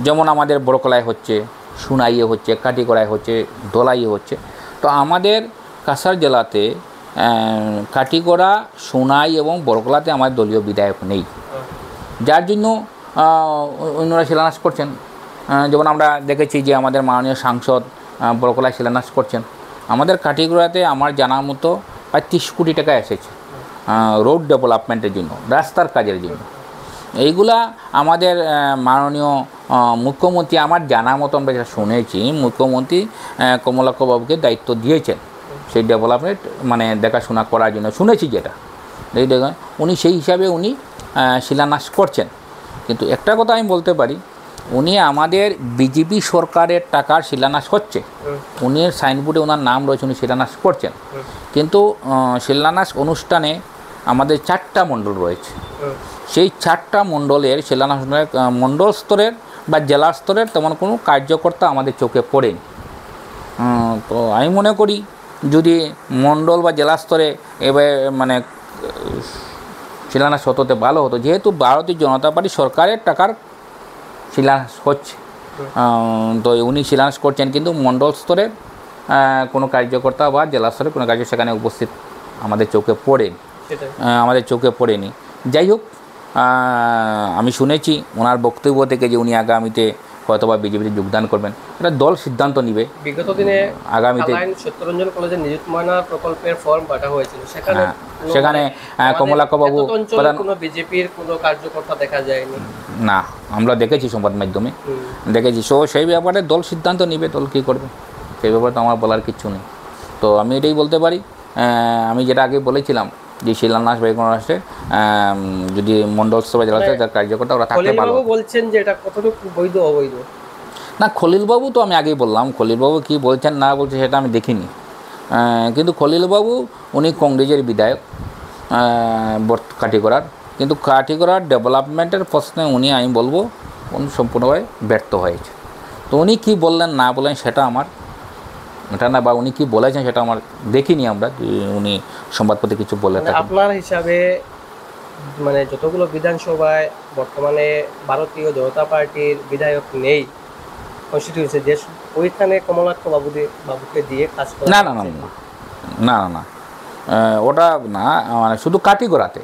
যেমন আমাদের বড়কলায় হচ্ছে, সুনাইয়ে হচ্ছে, কাটিগড়ায় হচ্ছে, ধলাইয়ে হচ্ছে। তো আমাদের কাছাড় জেলাতে কাটিগড়া, সোনাই এবং বড়কলাতে আমার দলীয় বিধায়ক নেই, যার জন্য অন্যরা শিলান্যাস করছেন। যেমন আমরা দেখেছি যে আমাদের মাননীয় সাংসদ বড়কলায় শিলান্যাস করছেন। আমাদের কাটিগড়াতে আমার জানার মতো প্রায় 30 কোটি টাকা এসেছে। রোড ডেভেলপমেন্টের জন্য, রাস্তার কাজের জন্য। এইগুলা আমাদের মাননীয় মুখ্যমন্ত্রী, আমার জানা মতো আমরা যেটা শুনেছি, মুখ্যমন্ত্রী কমলাক্ষ বাবুকে দায়িত্ব দিয়েছেন সেই ডেভেলপমেন্ট মানে দেখাশোনা করার জন্য, শুনেছি যেটা। উনি সেই হিসাবে উনি শিলান্যাস করছেন। কিন্তু একটা কথা আমি বলতে পারি, উনি আমাদের বিজেপি সরকারের টাকার শিলান্যাস হচ্ছে, উনি সাইনবোর্ডে ওনার নাম রয়েছে, উনি শিলান্যাস করছেন। কিন্তু শিলান্যাস অনুষ্ঠানে আমাদের 4টা মণ্ডল রয়েছে, সেই 4টা মণ্ডলের শিলান্যাস মণ্ডল স্তরের বা জেলা স্তরের তেমন কোনো কার্যকর্তা আমাদের চোখে পড়েনি। তো আমি মনে করি যদি মণ্ডল বা জেলা স্তরে এবার মানে শিলান্যাস হতে ভালো হতো, যেহেতু ভারতীয় জনতা পার্টি সরকারের টাকার শিলান্যাস হচ্ছে, তো উনি শিলান্যাস করছেন, কিন্তু মণ্ডল স্তরের কোনো কার্যকর্তা বা জেলা স্তরের কোনো কার্য সেখানে উপস্থিত আমাদের চোখে পড়েনি। যাই হোক, আমি শুনেছি ওনার বক্তব্য থেকে যে উনি আগামীতে হয়তোবা বিজেপিতে যোগদান করবেন, এটা দল সিদ্ধান্ত নিবে। বিগত দিনে আগামীতে সত্যরঞ্জন কলেজে নিযুক্ত ময়না প্রকল্পের ফর্ম পাঠা হয়েছিল, সেখানে কমলাক্ষ বাবু কোনো বিজেপির কোনো কার্যকর্তা দেখা যায়নি। না, আমরা দেখেছি সংবাদ মাধ্যমে দেখেছি। সেই ব্যাপারে দল সিদ্ধান্ত নিবে, দল কী করবে সেই ব্যাপারে তো আমার বলার কিচ্ছু নেই। তো আমি এটাই বলতে পারি, আমি যেটা আগে বলেছিলাম যে শিলান্যাস বা কোনো রাষ্ট্রে যদি মণ্ডল স্তরে জেলা তার কার্যকর্তা ওরা থাকতে ভালো। বলছেন যে এটা কতটুকু বৈধ অবৈধ? না, খলিলবাবু তো আমি আগেই বললাম, খলিলবাবু কী বলছেন না বলছে সেটা আমি দেখিনি, কিন্তু খলিলবাবু উনি কংগ্রেসের বিধায়ক কাঠিগড়ার, কিন্তু কাঠিগড়ার ডেভেলপমেন্টের প্রশ্নে উনি আমি বলবো উনি সম্পূর্ণভাবে ব্যর্থ হয়েছে। তো উনি কী বললেন না বললেন সেটা আমার এটা না, বা উনি কী বলেছেন সেটা আমার দেখিনি আমরা, উনি সংবাদপত্রে কিছু বলে থাকেন। আপনার হিসাবে মানে যতগুলো বিধানসভায় বর্তমানে ভারতীয় জনতা পার্টির বিধায়ক নেই কনস্টিটিউয়েন্সি, যে ওইখানে কমলাক্ষ বাবুকে দিয়ে কাজ করা? না না না না না না, ওটা না, মানে শুধু কাঠিগড়াতে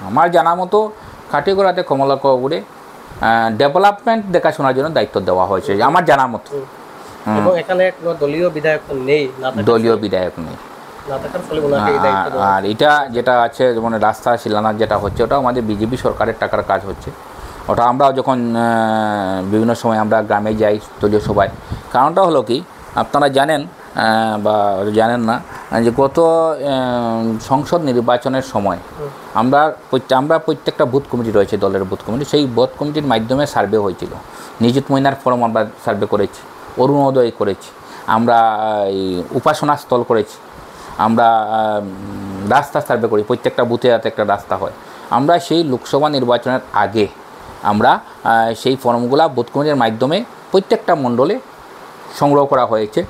আমার জানা মতো কাঠিগড়াতে কমলাক্ষ বাবুরে ডেভেলপমেন্ট দেখাশোনার জন্য দায়িত্ব দেওয়া হয়েছে আমার জানা মতো। এবং এখানে কোনো দলীয় বিধায়ক নেই, দলীয় বিধায়ক নেই। আর এটা যেটা আছে যেমন রাস্তা শিলান্যাস যেটা হচ্ছে, ওটা আমাদের বিজেপি সরকারের টাকার কাজ হচ্ছে। ওটা আমরা যখন বিভিন্ন সময় আমরা গ্রামে যাই দলীয় সভায়, কারণটা হলো কি আপনারা জানেন বা জানেন না যে গত সংসদ নির্বাচনের সময় আমরা প্রত্যেকটা বুথ কমিটি রয়েছে, দলের বুথ কমিটি, সেই বুথ কমিটির মাধ্যমে সার্ভে হয়েছিল। নিযুত ময়নার ফর্ম আমরা সার্ভে করেছি, অরুণোদয় করেছি, আমরা উপাসনা স্থল করেছি, আমরা রাস্তা সার্ভে করি, প্রত্যেকটা বুথে যাতে একটা রাস্তা হয়। আমরা সেই লোকসভা নির্বাচনের আগে আমরা সেই ফর্মগুলা বুথ কমিটির মাধ্যমে প্রত্যেকটা মণ্ডলে সংগ্রহ করা হয়েছে,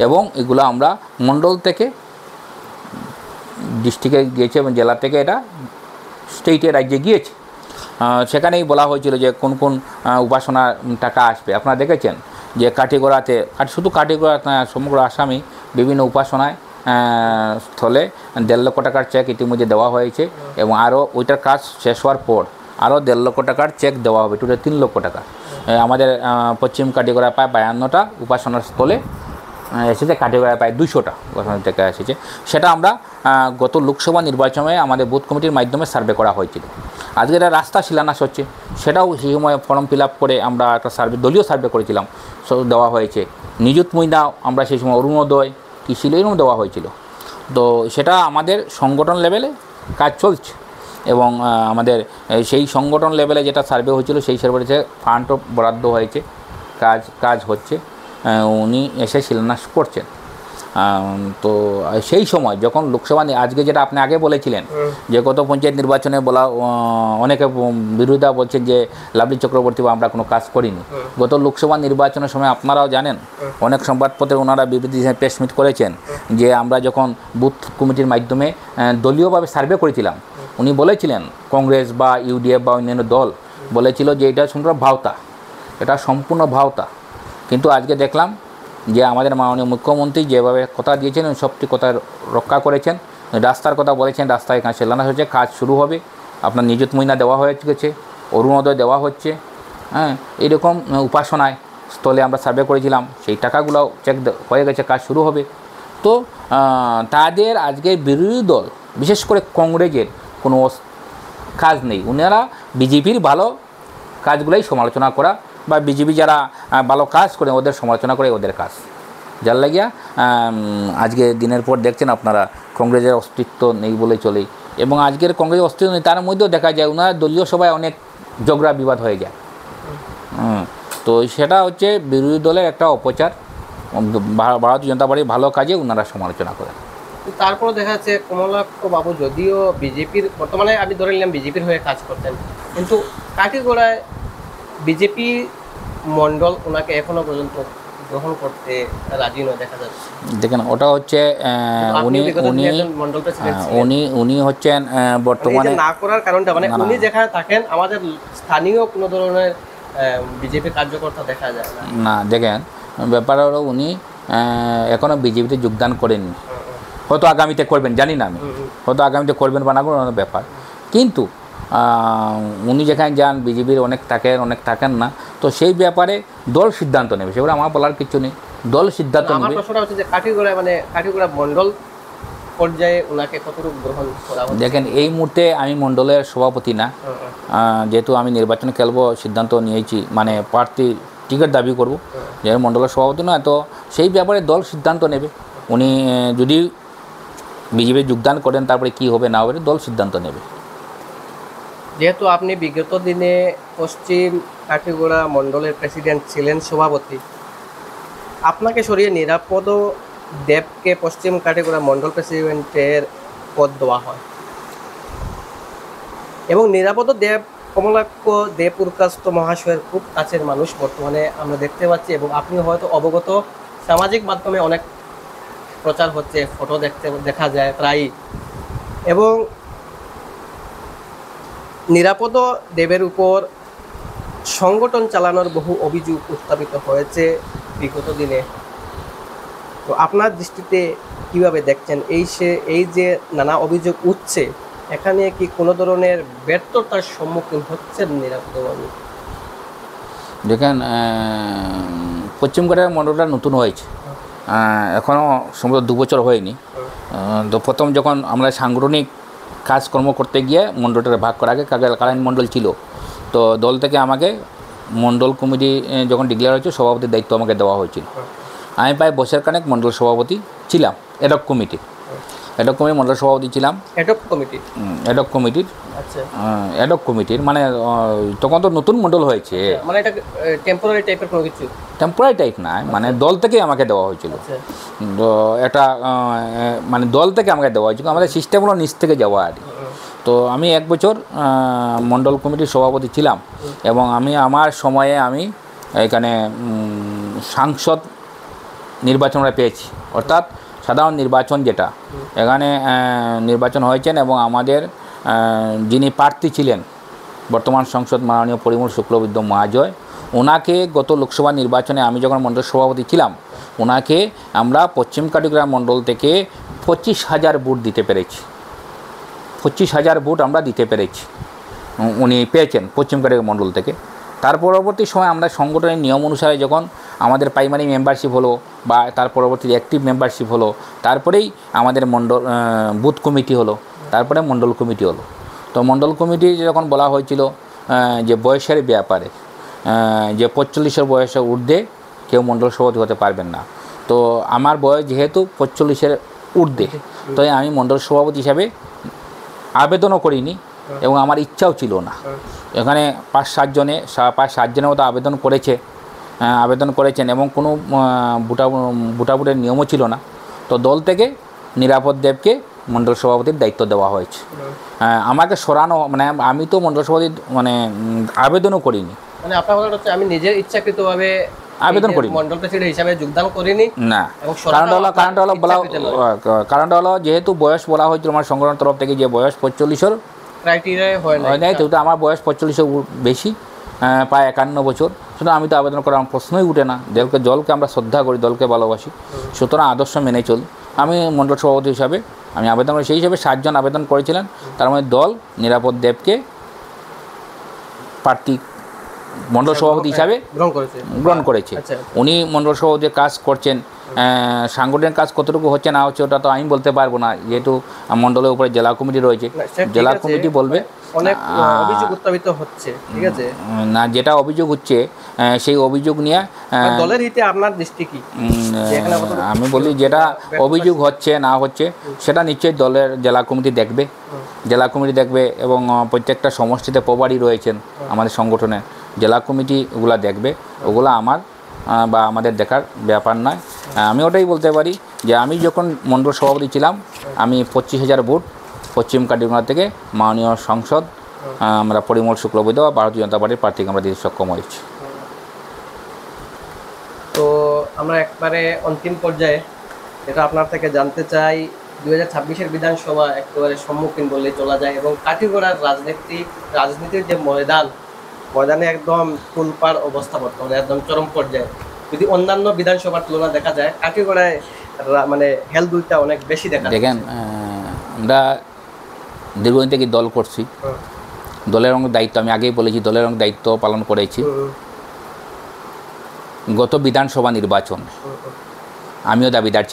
এবং এগুলো আমরা মণ্ডল থেকে ডিস্ট্রিক্টে গিয়েছে এবং জেলা থেকে এটা স্টেটে রাজ্যে গিয়েছে। সেখানেই বলা হয়েছিল যে কোন কোন উপাসনা টাকা আসবে। আপনারা দেখেছেন যে কাঠিগড়াতে, শুধু কাঠিগড়াতে না, সমগ্র আসামে বিভিন্ন উপাসনায় স্থলে 1.5 লক্ষ টাকার চেক ইতিমধ্যে দেওয়া হয়েছে, এবং আরও ওইটার কাজ শেষ হওয়ার পর আরও 1.5 লক্ষ টাকার চেক দেওয়া হবে, টোটাল 3 লক্ষ টাকা। আমাদের পশ্চিম কাঠিগড়ায় প্রায় 52টা উপাসনার স্থলে এসেছে, কাঠিগড়ায় প্রায় 200টা উপাসনার টাকা এসেছে। সেটা আমরা গত লোকসভা নির্বাচনে আমাদের বুথ কমিটির মাধ্যমে সার্ভে করা হয়েছিল। আজকে এটা রাস্তা শিলান্যাস হচ্ছে, সেটাও সেই সময় ফর্ম ফিল আপ করে আমরা একটা সার্ভে, দলীয় সার্ভে করেছিলাম, দেওয়া হয়েছে। নিযুত ময়না আমরা সেই সময় অরুণোদয় কী ছিল এরকম দেওয়া হয়েছিল। তো সেটা আমাদের সংগঠন লেভেলে কাজ চলছে, এবং আমাদের সেই সংগঠন লেভেলে যেটা সার্ভে হয়েছিল সেই সার্ভেতে ফান্ডও বরাদ্দ হয়েছে, কাজ হচ্ছে, উনি এসে শিলান্যাস করছেন। তো সেই সময় যখন লোকসভা, আজকে যেটা আপনি আগে বলেছিলেন যে গত পঞ্চায়েত নির্বাচনে বলা, অনেকে বিরোধিতা বলছেন যে লাভলি চক্রবর্তী বা আমরা কোনো কাজ করিনি। গত লোকসভা নির্বাচনের সময় আপনারাও জানেন অনেক সংবাদপত্রে ওনারা বিবৃতি প্রেস মিট করেছেন যে আমরা যখন বুথ কমিটির মাধ্যমে দলীয়ভাবে সার্ভে করেছিলাম, উনি বলেছিলেন কংগ্রেস বা ইউডিএফ বা অন্যান্য দল বলেছিল যে এটা সম্পূর্ণ ভাওতা, এটা সম্পূর্ণ ভাওতা। কিন্তু আজকে দেখলাম যে আমাদের মাননীয় মুখ্যমন্ত্রী যেভাবে কথা দিয়েছেন সবটি কথা রক্ষা করেছেন। রাস্তার কথা বলেছেন, রাস্তা এখানে শিলান্যাস হচ্ছে, কাজ শুরু হবে, আপনার নিযুত ময়না দেওয়া হয়ে গেছে, অরুণোদয় দেওয়া হচ্ছে। এইরকম উপাসনায় স্থলে আমরা সার্ভে করেছিলাম, সেই টাকাগুলো চেক হয়ে গেছে, কাজ শুরু হবে। তো তাদের আজকে বিরোধী দল বিশেষ করে কংগ্রেসের কোনো কাজ নেই। ওনারা বিজেপির ভালো কাজগুলোই সমালোচনা করা বা বিজেপি যারা ভালো কাজ করে ওদের সমালোচনা করে ওদের কাজ। যার লাগিয়া আজকে দিনের পর দেখছেন আপনারা কংগ্রেসের অস্তিত্ব নেই বলে চলেই, এবং আজকের কংগ্রেসের অস্তিত্ব নেই তার মধ্যেও দেখা যায় ওনারা দলীয় সভায় অনেক ঝগড়া বিবাদ হয়ে যায়। তো সেটা হচ্ছে বিরোধী দলের একটা অপচার। ভারতীয় জনতা পার্টির ভালো কাজে ওনারা সমালোচনা করেন। তারপরে দেখা যাচ্ছে কমলাক্ষ বাবু যদিও বিজেপির বর্তমানে আমি ধরে নিলাম বিজেপির হয়ে কাজ করতেন, কিন্তু কাঠিগড়ায় বিজেপি মন্ডল ওনাকে এখনো পর্যন্ত গ্রহণ করতে রাজি নয় দেখা যাচ্ছে। দেখেন ওটা হচ্ছে উনি হচ্ছেন বর্তমানে না করার কারণটা মানে উনি যেখানে থাকেন আমাদের স্থানীয় কোনো ধরনের বিজেপি কার্যকর্তা দেখা যায় না। দেখেন ব্যাপার হলো উনি এখনো বিজেপিতে যোগদান করেননি, হয়তো আগামীতে করবেন জানি না আমি, হয়তো আগামীতে করবেন বা না করবেন ব্যাপার। কিন্তু উনি যেখানে যান বিজেপির অনেক থাকেন না, তো সেই ব্যাপারে দল সিদ্ধান্ত নেবে, সেগুলো আমার বলার কিছু নেই, দল সিদ্ধান্ত নেবে। আমার প্রশ্নটা হচ্ছে যে কাঠিগড়া মন্ডল পর্যায়ে ওনাকে কতটুকু গ্রহণ করা হবে? দেখেন এই মুহূর্তে আমি মন্ডলের সভাপতি না, যেহেতু আমি নির্বাচনে খেলবো সিদ্ধান্ত নিয়েছি, মানে প্রার্থী টিকিট দাবি করব, যে মন্ডলের সভাপতি নয়, তো সেই ব্যাপারে দল সিদ্ধান্ত নেবে। উনি যদি বিজেপি যোগদান করেন তারপরে কি হবে না হবে দল সিদ্ধান্ত নেবে। যেহেতু আপনি বিগত দিনে পশ্চিম কাঠিগড়া মন্ডলের প্রেসিডেন্ট ছিলেন, সভাপতি, আপনাকে সরিয়ে নিরাপদ দেবকে পশ্চিম কাঠিগড়া মন্ডল প্রেসিডেন্টের পদ দেওয়া হয়, এবং নিরাপদ দেব কমলাক্ষ দেবপুরকাস্ত মহাশয়ের খুব কাছের মানুষ বর্তমানে আমরা দেখতে পাচ্ছি, এবং আপনি হয়তো অবগত, সামাজিক মাধ্যমে অনেক প্রচার হচ্ছে, ফটো দেখা যায় প্রায়ই, এবং নিরাপদ দেবের উপর সংগঠন চালানোর বহু অভিযোগ উত্থাপিত হয়েছে বিগত দিনে। তো আপনার দৃষ্টিতে কিভাবে দেখছেন এই যে নানা অভিযোগ উঠছে, এখানে কি কোনো ধরনের ব্যর্থতার সম্মুখীন হচ্ছেন নিরাপদবাবু? দেখেন পশ্চিম কাঠিগড়া মন্ডলটা নতুন হয়েছে, এখনও সম্ভবত 2 বছর হয়নি। তো প্রথম যখন আমরা সাংগঠনিক কাজকর্ম করতে গিয়ে মণ্ডলটাকে ভাগ করা, আগে কালাইন মণ্ডল ছিল, তো দল থেকে আমাকে মণ্ডল কমিটি যখন ডিক্লেয়ার হয়েছে সভাপতির দায়িত্ব আমাকে দেওয়া হয়েছিল। আমি প্রায় বছর খানেক মণ্ডল সভাপতি ছিলাম, এডক কমিটির মণ্ডল সভাপতি ছিলাম। এডক কমিটির মানে তখন তো নতুন মণ্ডল হয়েছে, মানে এটা টেম্পোরারি টাইপের কোনো কিছু? টেম্পোরারি টাইপ না, মানে দল থেকে আমাকে দেওয়া হয়েছিল। তো এটা মানে দল থেকে আমাকে দেওয়া হয়েছিল, আমাদের সিস্টেম হলো নিচ থেকে যাওয়া আর কি। তো আমি 1 বছর মণ্ডল কমিটির সভাপতি ছিলাম, এবং আমার সময়ে আমি এখানে সাংসদ নির্বাচনটা পেয়েছি, অর্থাৎ সাধারণ নির্বাচন যেটা এখানে নির্বাচন হয়েছেন, এবং আমাদের যিনি প্রার্থী ছিলেন বর্তমান সংসদ মাননীয় পরিমল শুক্লবৈদ্য মহাশয়, ওনাকে গত লোকসভা নির্বাচনে আমি যখন মণ্ডল সভাপতি ছিলাম, ওনাকে আমরা পশ্চিম কাঠিগড়া মণ্ডল থেকে 25,000 ভোট দিতে পেরেছি। 25,000 ভোট আমরা দিতে পেরেছি, উনি পেয়েছেন পশ্চিম কাঠিগড়া মণ্ডল থেকে। তার পরবর্তী সময় আমরা সংগঠনের নিয়ম অনুসারে যখন আমাদের প্রাইমারি মেম্বারশিপ হলো বা তার পরবর্তী অ্যাক্টিভ মেম্বারশিপ হলো, তারপরেই আমাদের মণ্ডল বুথ কমিটি হলো, তারপরে মণ্ডল কমিটি হলো। তো মণ্ডল কমিটি যখন বলা হয়েছিল যে বয়সের ব্যাপারে, যে 45-এর বয়সের ঊর্ধ্বে কেউ মণ্ডল সভাপতি হতে পারবেন না, তো আমার বয়স যেহেতু 45-এর ঊর্ধ্বে, তো আমি মণ্ডল সভাপতি হিসাবে আবেদনও করিনি, এবং আমার ইচ্ছাও ছিল না। এখানে 5-7 জনের মতো আবেদন করেছেন, এবং কোনো ভোটাভুটের নিয়মও ছিল না। তো দল থেকে নিরাপদ দেবকে মণ্ডল সভাপতির দায়িত্ব দেওয়া হয়েছে। আমাকে সরানো, মানে আমি তো মণ্ডল সভাপতি মানে আবেদনও করিনি, মানে আপনার কথা হচ্ছে আমি নিজের ইচ্ছাকৃতভাবে আবেদন করিনি, মণ্ডল প্রেসিডেন্ট হিসাবে যোগদান করিনি না। কারণটা হলো যেহেতু বয়স বলা হয়েছিল আমার সংগঠনের তরফ থেকে, যে বয়স 45-এর ক্রাইটেরিয়া হয় নাই, তো আমার বয়স 45-এর বেশি, প্রায় 51 বছর, সুতরাং আমি তো আবেদন করার প্রশ্নই উঠে না। দলকে আমরা শ্রদ্ধা করি, দলকে ভালোবাসি, সুতরাং আদর্শ মেনে চলি। আমি মণ্ডল সভাপতি হিসাবে আমি আবেদন করি, সেই হিসাবে 7 জন আবেদন করেছিলেন, তার মধ্যে দল নিরাপদ দেবকে প্রার্থী মণ্ডল সভাপতি হিসাবে গ্রহণ করেছে। উনি মণ্ডল সভাপতির কাজ করছেন সাংগঠনিক কাজ কতটুকু হচ্ছে না হচ্ছে ওটা তো আমি বলতে পারবো না, যেহেতু মণ্ডলের উপরে জেলা কমিটি রয়েছে, না, সে ঠিক জেলা আছে, কমিটি বলবে। অনেক অভিযোগ উত্থাপিত হচ্ছে, ঠিক আছে, না যেটা অভিযোগ হচ্ছে সেই অভিযোগ নিয়ে দলের হিতে আপনার দৃষ্টি কি? যে এখানে কতটুকু আমি বলি যেটা অভিযোগ হচ্ছে না হচ্ছে সেটা নিশ্চয়ই দলের জেলা কমিটি দেখবে, জেলা কমিটি দেখবে এবং প্রত্যেকটা সমষ্টিতে প্রভারী রয়েছেন আমাদের সংগঠনে, জেলা কমিটি ওগুলা দেখবে, ওগুলা আমার বা আমাদের দেখার ব্যাপার নয়। আমি ওটাই বলতে পারি যে আমি যখন মণ্ডল সভাপতি ছিলাম আমি 25,000 ভোট পশ্চিম কাটিগড়া থেকে মাননীয় সংসদ আমরা পরিমল শুক্লবৈদ্য বা ভারতীয় জনতা পার্টির প্রার্থীকে আমরা দিতে সক্ষম হয়েছি। তো আমরা একবারে অন্তিম পর্যায়ে এটা আপনার থেকে জানতে চাই, 2026-এর বিধানসভা একেবারে সম্মুখীন বললেই চলা যায় এবং কাটিগড়ার রাজনীতির যে ময়দানে একদম তুলপাড় অবস্থা বর্তমানে একদম চরম পর্যায়ে। যদি অন্যান্য বিধানসভার তুলনা দেখা যায় কাটিগড়ায় মানে হেলদুলটা অনেক বেশি দেখা যায়। দেখেন আমরা দীর্ঘদিন থেকে দল করছি, দলের অনেক দায়িত্ব আমি আগেই বলেছি দলের অনেক দায়িত্ব পালন করেছি। গত বিধানসভা নির্বাচন আমিও দাবিদার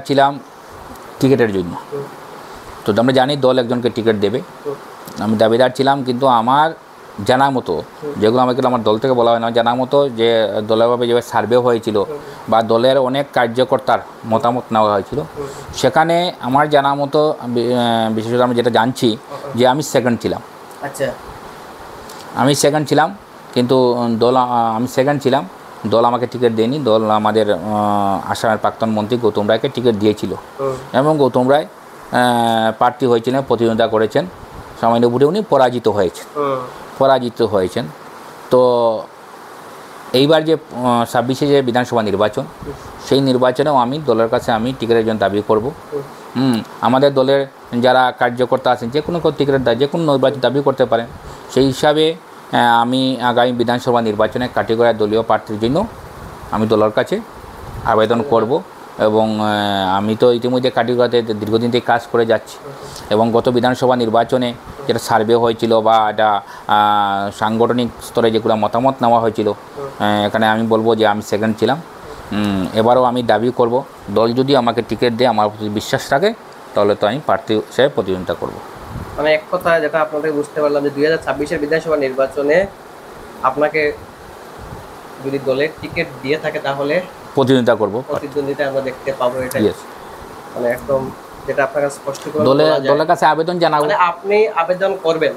ছিলাম টিকিটের জন্য। তো আমরা জানি দল একজনকে টিকিট দেবে, আমি দাবিদার ছিলাম, কিন্তু আমার জানা মতো যেগুলো আমাকে আমার দল থেকে বলা হয় না, জানা মতো যে দলেরভাবে যেভাবে সার্ভে হয়েছিল বা দলের অনেক কার্যকর্তার মতামত নেওয়া হয়েছিল, সেখানে আমার জানা মতো বিশেষত আমি যেটা জানছি যে আমি সেকেন্ড ছিলাম। আচ্ছা, আমি সেকেন্ড ছিলাম, কিন্তু আমি সেকেন্ড ছিলাম, দল আমাকে টিকিট দেয়নি। দল আমাদের আসামের প্রাক্তন মন্ত্রী গৌতম রায়কে টিকিট দিয়েছিল এবং গৌতম রায় প্রার্থী হয়েছিলেন, প্রতিদ্বন্দ্বিতা করেছেন, সামান্য ভোটে উনি পরাজিত হয়েছেন। তো এইবার যে 26-এ যে বিধানসভা নির্বাচন, সেই নির্বাচনেও আমি দলের কাছে আমি টিকিটের জন্য দাবি করব। আমাদের দলের যারা কার্যকর্তা আছেন যে কোনো টিকিটের যে কোনো নির্বাচন দাবি করতে পারেন, সেই হিসাবে আমি আগামী বিধানসভা নির্বাচনে কাটিগড়ায় দলীয় প্রার্থীর জন্য আমি দলের কাছে আবেদন করব। এবং আমি তো ইতিমধ্যে কাটিগড়াতে দীর্ঘদিন থেকে কাজ করে যাচ্ছি এবং গত বিধানসভা নির্বাচনে যেটা সার্ভে হয়েছিল বা এটা সাংগঠনিক স্তরে যেগুলো মতামত নেওয়া হয়েছিল, এখানে আমি বলবো যে আমি সেকেন্ড ছিলাম। এবারও আমি দাবি করব, দল যদি আমাকে টিকিট দেয়, আমার প্রতি বিশ্বাস রাখে, তাহলে তো আমি প্রার্থী হিসেবে প্রতিদ্বন্দ্বিতা করব। মানে এক কথা যেটা আপনাদের বুঝতে পারলাম যে 2026-এর বিধানসভা নির্বাচনে আপনাকে যদি দলের টিকিট দিয়ে থাকে তাহলে প্রতিদ্বন্দ্বিতা করব, প্রতিদ্বন্দ্বিতা আমরা দেখতে পাবো। এটা মানে একদম যেটা আপনার কাছে স্পষ্ট করে দলের কাছে আবেদন জানাবো, মানে আপনি আবেদন করবেন,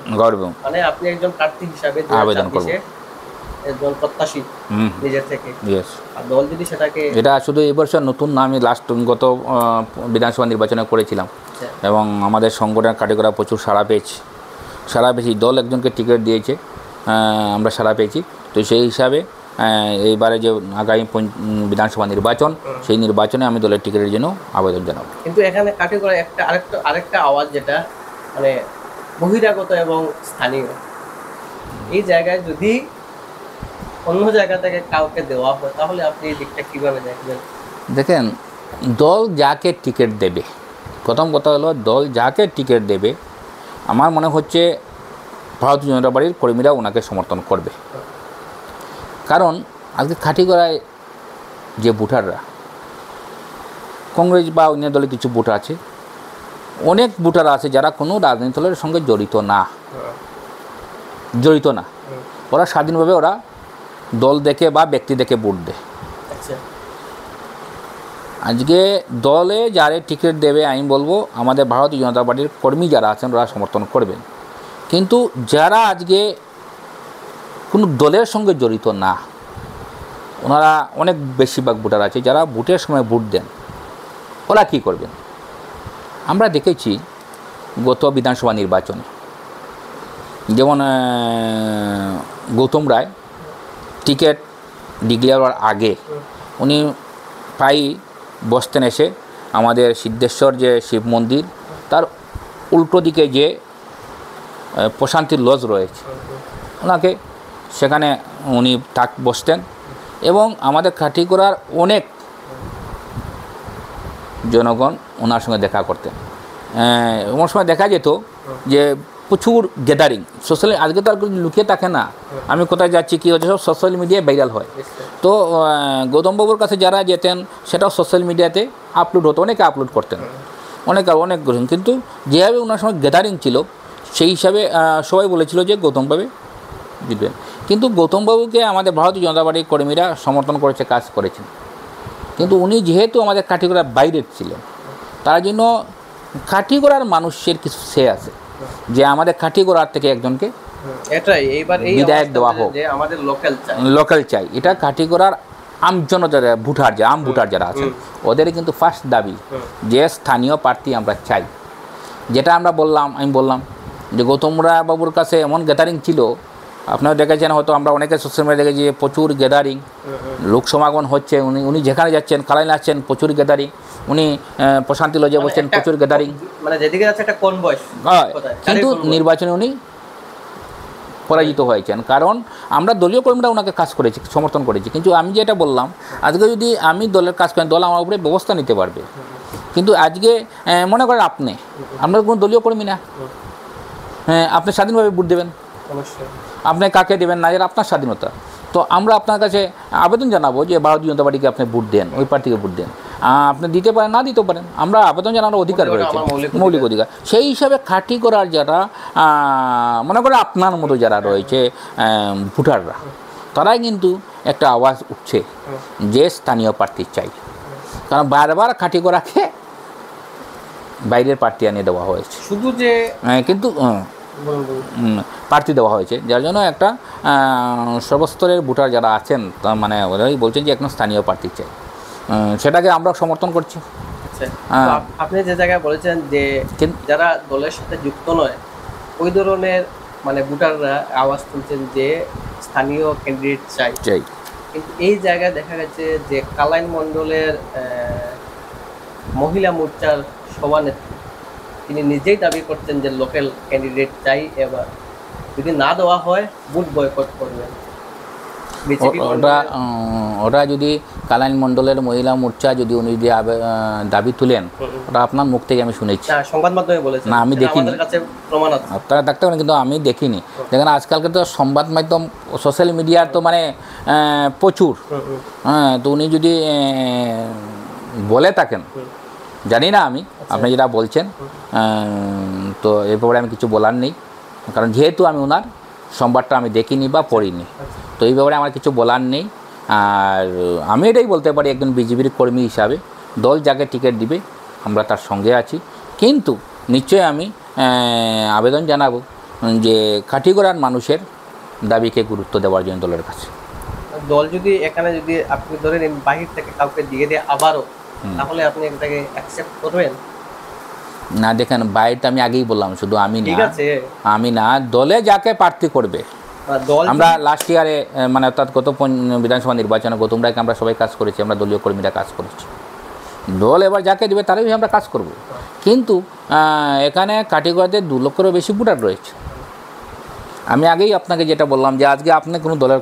মানে আপনি একজন প্রার্থী হিসাবে আবেদন করব, একজন প্রত্যাশী নিজের থেকে। আর দল যদি সেটাকে, এটা শুধু এই বছর নতুন না, আমি গত বিধানসভা নির্বাচনে করেছিলাম এবং আমাদের সংগঠনের কাটিগড়া প্রচুর সাড়া পেয়েছি। দল একজনকে টিকিট দিয়েছে, আমরা সাড়া পেয়েছি। তো সেই হিসাবে এইবারে যে আগামী বিধানসভা নির্বাচন, সেই নির্বাচনে আমি দলের টিকিটের জন্য আবেদন জানাবো। কিন্তু এখানে কাটিগড়া আরেকটা আওয়াজ যেটা মানে বহিরাগত এবং স্থানীয়, এই জায়গায় যদি অন্য জায়গা থেকে কাউকে দেওয়া হয় তাহলে আপনি এই দিকটা কীভাবে দেখবেন? দেখেন, দল যাকে টিকিট দেবে, প্রথম কথা হলো দল যাকে টিকিট দেবে, আমার মনে হচ্ছে ভারতীয় জনতা পার্টির কর্মীরা ওনাকে সমর্থন করবে। কারণ আজকে কাটিগড়ায় যে ভোটাররা, কংগ্রেস বা অন্য দলের কিছু ভোটার আছে, অনেক ভোটার আছে যারা কোনো রাজনৈতিক দলের সঙ্গে জড়িত না, ওরা স্বাধীনভাবে ওরা দল দেখে বা ব্যক্তি দেখে ভোট দেয়। আজকে দলে যারা টিকিট দেবে, আমি বলবো আমাদের ভারতীয় জনতা পার্টির কর্মী যারা আছেন ওরা সমর্থন করবেন। কিন্তু যারা আজকে কোনো দলের সঙ্গে জড়িত না, ওনারা অনেক বেশিরভাগ ভোটার আছে যারা ভোটের সময় ভোট দেন, ওরা কী করবেন? আমরা দেখেছি গত বিধানসভা নির্বাচনে, যেমন গৌতম রায় টিকিট ডিক্লেয়ার হওয়ার আগে উনি প্রায়ই বসতেন এসে আমাদের সিদ্ধেশ্বর যে শিব মন্দির, তার উল্টো দিকে যে প্রশান্তির লজ রয়েছে, ওনাকে সেখানে উনি বসতেন এবং আমাদের কাটিগড়ার অনেক জনগণ ওনার সঙ্গে দেখা করতেন। এমন সময় দেখা যেত যে প্রচুর গ্যাদারিং সোশ্যাল, আজকে তো আর লুকিয়ে থাকে না, আমি কোথায় যাচ্ছি কী হচ্ছে সব সোশ্যাল মিডিয়ায় ভাইরাল হয়। তো গৌতমবাবুর কাছে যারা যেতেন সেটাও সোশ্যাল মিডিয়াতে আপলোড হতো, অনেকে আপলোড করতেন, অনেক করতেন, কিন্তু যেভাবে ওনার সময় গ্যাদারিং ছিল সেই হিসাবে সবাই বলেছিল যে গৌতমবাবু জিতবেন। কিন্তু গৌতমবাবুকে আমাদের ভারতীয় জনতা পার্টির কর্মীরা সমর্থন করেছে, কাজ করেছেন, কিন্তু উনি যেহেতু আমাদের কাঠিগড়ার বাইরের ছিলেন, তার জন্য কাঠিগড়ার মানুষের কিছু সে আছে যে আমাদের কাঠিগড়ার থেকে একজনকে এটাই এইবার এই বিধায়ক দেওয়া হোক, যে আমাদের লোকাল চাই। এটা কাঠিগড়ার আমজন যারা ভোটার, যে আম ভোটার যারা আছেন ওদের কিন্তু ফার্স্ট দাবি যে স্থানীয় প্রার্থী আমরা চাই। যেটা আমি বললাম যে গৌতম রায় বাবুর কাছে এমন গ্যাদারিং ছিল, আপনারা দেখেছেন হয়তো, আমরা অনেকে সোশ্যাল মিডিয়া দেখেছি যে প্রচুর গ্যাদারিং, লোক সমাগম হচ্ছে, উনি যেখানে যাচ্ছেন কালাইন আসছেন প্রচুর গ্যাদারিং, উনি প্রশান্তি লজে বসছেন প্রচুর গ্যাদারিং, মানে যেদিকে যাচ্ছে একটা কনভয়, কিন্তু নির্বাচনে উনি পরাজিত হয়েছেন। কারণ আমরা দলীয় কর্মীরা ওনাকে কাজ করেছি, সমর্থন করেছি, কিন্তু আমি যেটা বললাম আজকে যদি আমি দলের কাজ করেন দল আমার উপরে ব্যবস্থা নিতে পারবে, কিন্তু আজকে মনে করেন আপনার কোনো দলীয় কর্মী না, আপনি স্বাধীনভাবে ভোট দেবেন, আপনি কাকে দেবেন না, এর আপনার স্বাধীনতা। তো আমরা আপনার কাছে আবেদন জানাবো যে ভারতীয় জনতা পার্টিকে আপনি ভোট দেন, ওই পার্টিকে ভোট দেন, আপনি দিতে পারেন না দিতে পারেন, আমরা আবেদন জানানোর অধিকার রয়েছে, মৌলিক অধিকার। সেই হিসাবে খাঁটি করার যারা মনে করে আপনার মতো যারা রয়েছে ভোটাররা, তারাই কিন্তু একটা আওয়াজ উঠছে যে স্থানীয় প্রার্থী চাই। কারণ বারবার খাঁটি করাকে বাইরের প্রার্থী আনিয়ে দেওয়া হয়েছে, শুধু যে কিন্তু প্রার্থী দেওয়া হয়েছে, যার জন্য একটা সর্বস্তরের ভোটার যারা আছেন মানে ওরাই বলছেন যে এখন স্থানীয় প্রার্থী চাই, সেটাকে আমরা সমর্থন করছি। আপনি যে জায়গায় বলেছেন যে যারা দলের সাথে যুক্ত নয় ওই ধরনের মানে ভোটাররা আওয়াজ তুলছেন যে স্থানীয় ক্যান্ডিডেট চাই, কিন্তু এই জায়গায় দেখা গেছে যে কালাইন মণ্ডলের মহিলা মোর্চার সভানেত্রী তিনি নিজেই দাবি করতেন যে লোকাল ক্যান্ডিডেট চাই, এবার যদি না দেওয়া হয় ভোট বয়কট করবেন। ওটা যদি কালাইন মণ্ডলের মহিলা মোর্চা যদি উনি যে দাবি তুলেন, ওটা আপনার মুখ থেকে আমি শুনেছি, সংবাদ মাধ্যমে বলেছেন, না আমি দেখিনি, আপনারা দেখতে পারেন, কিন্তু আমি দেখিনি। দেখেন আজকালকে তো সংবাদ মাধ্যম সোশ্যাল মিডিয়ার তো মানে প্রচুর, তো উনি যদি বলে থাকেন জানি না আমি, আপনি যেটা বলছেন, তো এর ব্যাপারে আমি কিছু বলার নেই, কারণ যেহেতু আমি ওনার সংবাদটা আমি দেখিনি বা পড়িনি, তো এই ব্যাপারে আমার কিছু বলার নেই। আর আমি এটাই বলতে পারি একজন বিজেপির কর্মী হিসাবে দল যাকে টিকিট দিবে আমরা তার সঙ্গে আছি, কিন্তু নিশ্চয়ই আমি আবেদন জানাবো যে কাঠিগড়ার মানুষের দাবিকে গুরুত্ব দেওয়ার জন্য দলের কাছে। দল যদি এখানে যদি আপনি ধরেন বাহির থেকে কাউকে দিয়ে দেয় আবারও, তাহলে আপনি এটাকে অ্যাকসেপ্ট করবেন না? দেখেন বাইরটা আমি আগেই বললাম, শুধু আমি না দলে যাকে প্রার্থী করবে, আমরা লাস্ট ইয়ারে মানে অর্থাৎ গত বিধানসভা নির্বাচনে গৌতম রায়কে আমরা সবাই কাজ করেছি, আমরা দলীয় কর্মীরা কাজ করেছি, দল এবার যাকে দেবে তারই আমরা কাজ করব। কিন্তু এখানে কাঠিগড়াতে 2 লক্ষেরও বেশি ভোটার রয়েছে। আমি আগেই আপনাকে যেটা বললাম যে আজকে আপনি কোনো দলের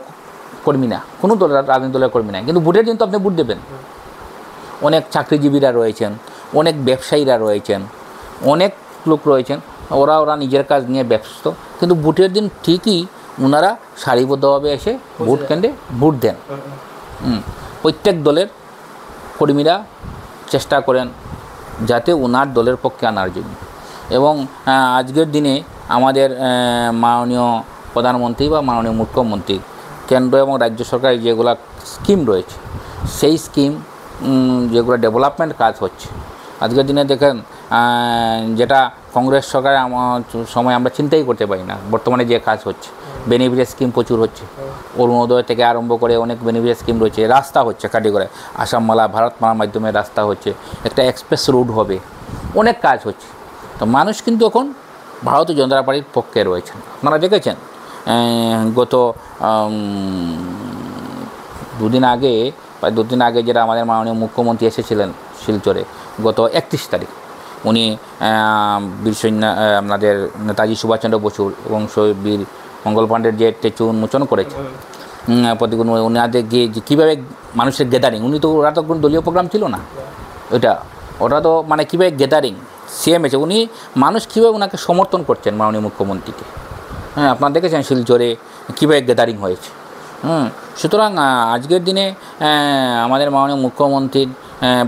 কর্মী না, কোনো দলের রাজনৈতিক দলের কর্মী না, কিন্তু ভোটের দিন তো আপনি ভোট দেবেন। অনেক চাকরিজীবীরা রয়েছেন, অনেক ব্যবসায়ীরা রয়েছেন, অনেক লোক রয়েছেন, ওরা নিজের কাজ নিয়ে ব্যস্ত, কিন্তু ভোটের দিন ঠিকই ওনারা সারিবদ্ধভাবে এসে ভোট কেন্দ্রে ভোট দেন। প্রত্যেক দলের কর্মীরা চেষ্টা করেন যাতে ওনার দলের পক্ষে আনার জন্য, এবং আজকের দিনে আমাদের মাননীয় প্রধানমন্ত্রী বা মাননীয় মুখ্যমন্ত্রী কেন্দ্র এবং রাজ্য সরকারের যেগুলো স্কিম রয়েছে, সেই স্কিম যেগুলো ডেভেলপমেন্ট কাজ হচ্ছে আজকের দিনে দেখেন, যেটা কংগ্রেস সরকারের সময় আমরা চিন্তাই করতে পারি না, বর্তমানে যে কাজ হচ্ছে, বেনিফিট স্কিম প্রচুর হচ্ছে, অরুণোদয় থেকে আরম্ভ করে অনেক বেনিফিট স্কিম রয়েছে, রাস্তা হচ্ছে কাটিগড়ায়, আসামমালা ভারতমালার মাধ্যমে রাস্তা হচ্ছে, একটা এক্সপ্রেস রুট হবে, অনেক কাজ হচ্ছে। তো মানুষ কিন্তু এখন ভারতীয় জনতা পার্টির পক্ষে রয়েছেন। আপনারা দেখেছেন গত 2 দিন আগে, প্রায় 2 দিন আগে যেটা আমাদের মাননীয় মুখ্যমন্ত্রী এসেছিলেন শিলচরে, গত 31 তারিখ উনি আমাদের নেতাজি সুভাষচন্দ্র বসুর এবং শহীদ বীর মঙ্গল পাণ্ডের যে স্ট্যাচু উন্মোচন করেছে, প্রতিগুণ ওনাদের গিয়ে কীভাবে মানুষের গ্যাদারিং, ওরা তো কোনো দলীয় প্রোগ্রাম ছিল না, ওটা তো মানে কীভাবে গ্যাদারিং সিএম এসে উনি মানুষ কীভাবে ওনাকে সমর্থন করছেন মাননীয় মুখ্যমন্ত্রীকে। হ্যাঁ, আপনারা দেখেছেন শিলচরে কীভাবে গ্যাদারিং হয়েছে। সুতরাং আজকের দিনে আমাদের মাননীয় মুখ্যমন্ত্রীর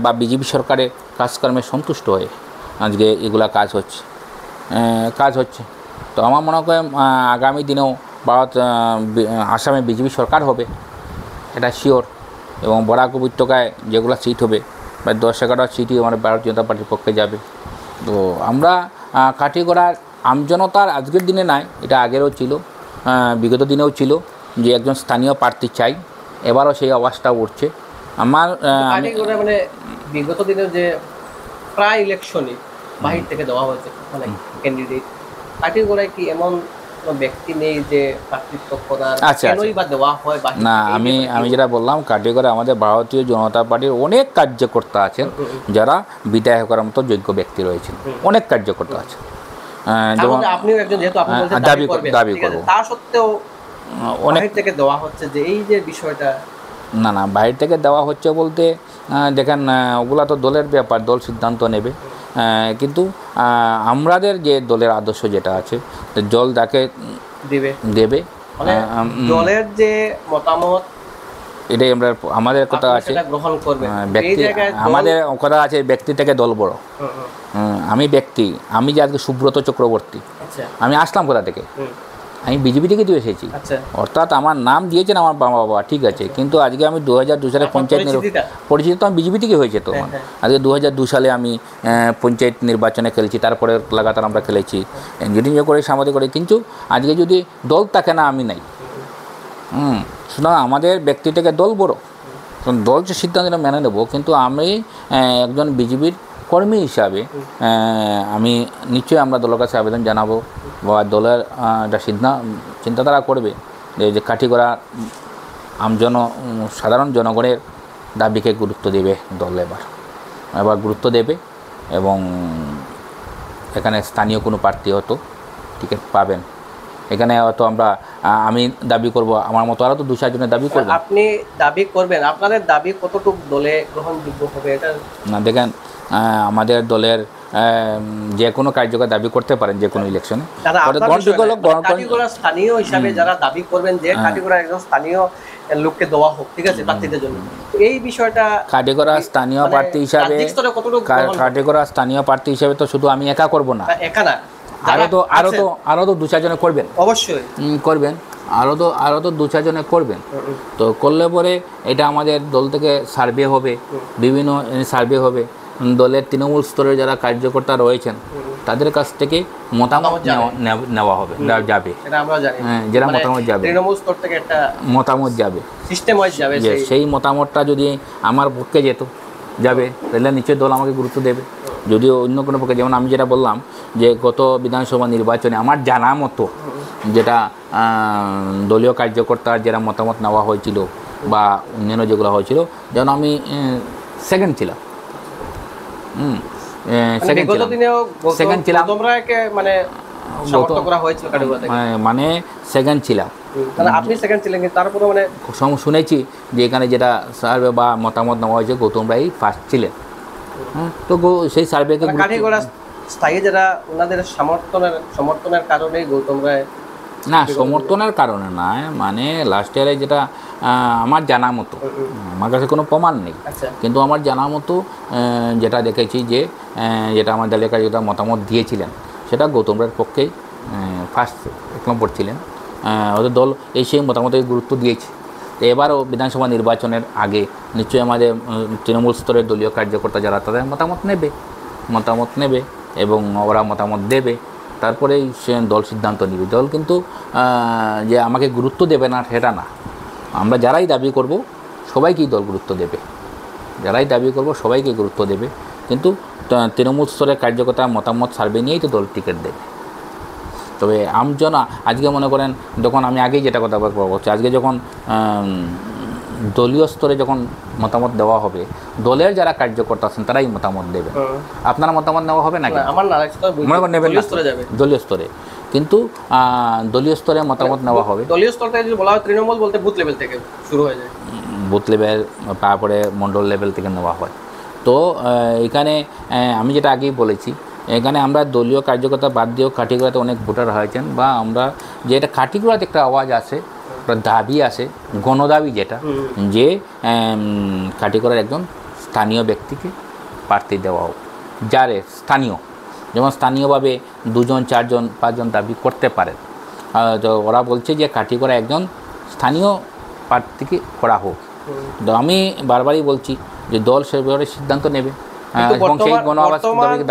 বা বিজেপি সরকারের কাজকর্মে সন্তুষ্ট হয়ে আজকে এগুলা কাজ হচ্ছে। তো আমার মনে হয় আগামী দিনেও ভারত আসামে বিজেপি সরকার হবে, এটা শিওর। এবং বরাক উপত্যকায় যেগুলো সিট হবে প্রায় 10-11টা সিটই আমার ভারতীয় জনতা পার্টির পক্ষে যাবে। তো আমরা কাটিগড়ার আমজনতার আজকের দিনে নাই, এটা আগেরও ছিল, বিগত দিনেও ছিল যে একজন স্থানীয় প্রার্থী চাই, এবারও সেই আওয়াজটা উঠছে। আমার মানে বিগত দিনে যে প্রায় ইলেকশনই বাহির থেকে দেওয়া হয়েছে মানে ক্যান্ডিডেট, কাটিগড়ায় কি এমন ব্যক্তি নেই যে প্রার্থিত্ব করার, কেনই বা দেওয়া হয় বাহির? না, আমি যেটা বললাম, কাটিগড়ায় আমাদের ভারতীয় জনতা পার্টির অনেক কার্যকর্তা আছেন যারা বিধায়ক করার মতো যোগ্য ব্যক্তি রয়েছেন, অনেক কার্যকর্তা আছেন। যেমন আপনিও একজন, যেহেতু আপনি বলছেন দাবি করবেন, তা সত্ত্বেও অনেক থেকে দেওয়া হচ্ছে যে এই যে বিষয়টা। না, বাইরে থেকে দেওয়া হচ্ছে বলতে দেখেন ওগুলা তো দলের ব্যাপার, দল সিদ্ধান্ত নেবে। কিন্তু আমাদের যে দলের আদর্শ যেটা আছে, দল যাকে দেবে দলের যে মতামত, এটাই আমাদের কথা আছে, ব্যক্তি আমাদের কথা আছে, ব্যক্তি থেকে দল বড়। আমি যে আজকে সুব্রত চক্রবর্তী, আমি আসলাম কোথা থেকে? আমি বিজেপি থেকে দিয়ে এসেছি। অর্থাৎ আমার নাম দিয়েছেন আমার বাবা, ঠিক আছে, কিন্তু আজকে আমি 2002 সালে পঞ্চায়েত পরিচিত তো আমি বিজেপি থেকে হয়েছে। তো আজকে 2002 সালে আমি পঞ্চায়েত নির্বাচনে খেলেছি, তারপরে লাগাতার আমরা খেলেছি, এনজিও করে, সামাজিক করে। কিন্তু আজকে যদি দল থাকে না, আমি নাই। সুতরাং আমাদের ব্যক্তি থেকে দল বড়, দল যে সিদ্ধান্তটা মেনে নেব। কিন্তু আমি একজন বিজেপির কর্মী হিসাবে আমি নিশ্চয়ই আমরা দলের কাছে আবেদন জানাবো, বা দলের একটা চিন্তাধারা করবে যে কাটিগড়া সাধারণ জনগণের দাবিকে গুরুত্ব দেবে দল, এবার গুরুত্ব দেবে। এবং এখানে স্থানীয় কোনো প্রার্থী হয়তো টিকিট পাবেন। এখানে হয়তো আমি দাবি করব, আমার মতো আরও তো 2-4 জনের দাবি করবেন। আপনি দাবি করবেন, আপনাদের দাবি কতটুকু দলে গ্রহণযোগ্য হবে এটা? না, দেখেন আমাদের দলের যে কোনো কার্যকর দাবি করতে পারেন যে কোনো ইলেকশনে। স্থানীয় হিসাবে যারা দাবি করবেন যে কাটিগড়া একজন স্থানীয় লোককে দেওয়া হোক, ঠিক আছে, প্রার্থীদের জন্য, এই বিষয়টা কাটিগড়া স্থানীয় প্রার্থী হিসাবে, কাটিগড়া স্থানীয় প্রার্থী হিসাবে তো শুধু আমি একা করব না, একা না, আরো তো 2-4 জনে করবেন, অবশ্যই করবেন, আরো তো 2-4 জনে করবেন। তো করলে পরে এটা আমাদের দল থেকে সার্ভে হবে, বিভিন্ন সার্ভে হবে, দলের তৃণমূল স্তরে যারা কার্যকর্তা রয়েছেন তাদের কাছ থেকে মতামত নেওয়া হবে, যাবে, যেটা মতামত যাবে, তৃণমূল স্তর থেকে একটা মতামত যাবে, সিস্টেম ওয়াইজ যাবে। সেই মতামতটা যদি আমার পক্ষে যাবে, তাহলে নিশ্চয়ই দল আমাকে গুরুত্ব দেবে। যদিও অন্য কোনো পক্ষে, যেমন আমি যেটা বললাম যে গত বিধানসভা নির্বাচনে আমার জানা মতো যেটা দলীয় কার্যকর্তার যারা মতামত নেওয়া হয়েছিল বা অন্যান্য যেগুলো হয়েছিল, যেমন আমি সেকেন্ড ছিলাম, সেকেন্ড ছিলাম, মানে সেকেন্ড ছিলাম। আপনি সেকেন্ড ছিলেন, কিন্তু তারপরে মানে শুনেছি যে এখানে যেটা সার্ভে বা মতামত নেওয়া হয়েছে গৌতম রায় ফার্স্ট ছিলেন। তো সেই সার্ভেকে স্থায়ী যারা ওনাদের সমর্থনের কারণে গৌতম রায়, না সমর্থনের কারণে নয়, মানে লাস্ট ইয়ারে যেটা আমার জানা মতো, আমার কাছে কোনো প্রমাণ নেই, কিন্তু আমার জানা মতো যেটা দেখেছি যে যেটা আমার দলের কাছে যেটা মতামত দিয়েছিলেন সেটা গৌতম রায়ের পক্ষেই ফার্স্ট 1 নম্বর ছিলেন। ওদের দল সেই মতামতের গুরুত্ব দিয়েছে। তো এবারও বিধানসভা নির্বাচনের আগে নিশ্চয়ই আমাদের তৃণমূল স্তরের দলীয় কার্যকর্তা যারা তাদের মতামত নেবে এবং ওরা মতামত দেবে, তারপরেই সে দল সিদ্ধান্ত নেবে। দল কিন্তু যে আমাকে গুরুত্ব দেবে না সেটা না, আমরা যারাই দাবি করব সবাইকেই দল গুরুত্ব দেবে, সবাইকে গুরুত্ব দেবে। কিন্তু তৃণমূল স্তরের কার্যকর্তার মতামত সার্ভে নিয়েই তো দল টিকিট দেবে। তবে আমজন আজকে মনে করেন, যখন আমি আগেই যেটা কথা বলছি, আজকে যখন দলীয় স্তরে যখন মতামত দেওয়া হবে, দলের যারা কার্যকর্তা আছেন তারাই মতামত দেবে। আপনারা মতামত নেওয়া হবে নাকি? মনে করেন নেবেন না দলীয় স্তরে, কিন্তু দলীয় স্তরে মতামত নেওয়া হবে। দলীয় স্তর থেকে যদি বলা হয় তৃণমূল বলতে বুথ লেভেল থেকে শুরু হয়ে যায়, বুথ লেভেল, তারপরে মণ্ডল লেভেল থেকে নেওয়া হয়। তো এখানে আমি যেটা আগেই বলেছি এখানে আমরা দলীয় কার্যকর্তা বাদ দিয়েও কাঠিগড়াতে অনেক ভোটার হয়েছেন, বা আমরা যে এটা কাঠিগড়াতে একটা আওয়াজ আসে, একটা দাবি আসে, গণদাবি যেটা, যে কাঠিগড়ার একজন স্থানীয় ব্যক্তিকে প্রার্থী দেওয়া হোক, যারে স্থানীয়, যেমন স্থানীয়ভাবে 2 জন 4 জন 5 জন দাবি করতে পারেন। তো ওরা বলছে যে কাঠিগড়া একজন স্থানীয় প্রার্থীকে করা হোক। তো আমি বারবারই বলছি যে দল সে ব্যাপারে সিদ্ধান্ত নেবে এবং সেই গণ আবাস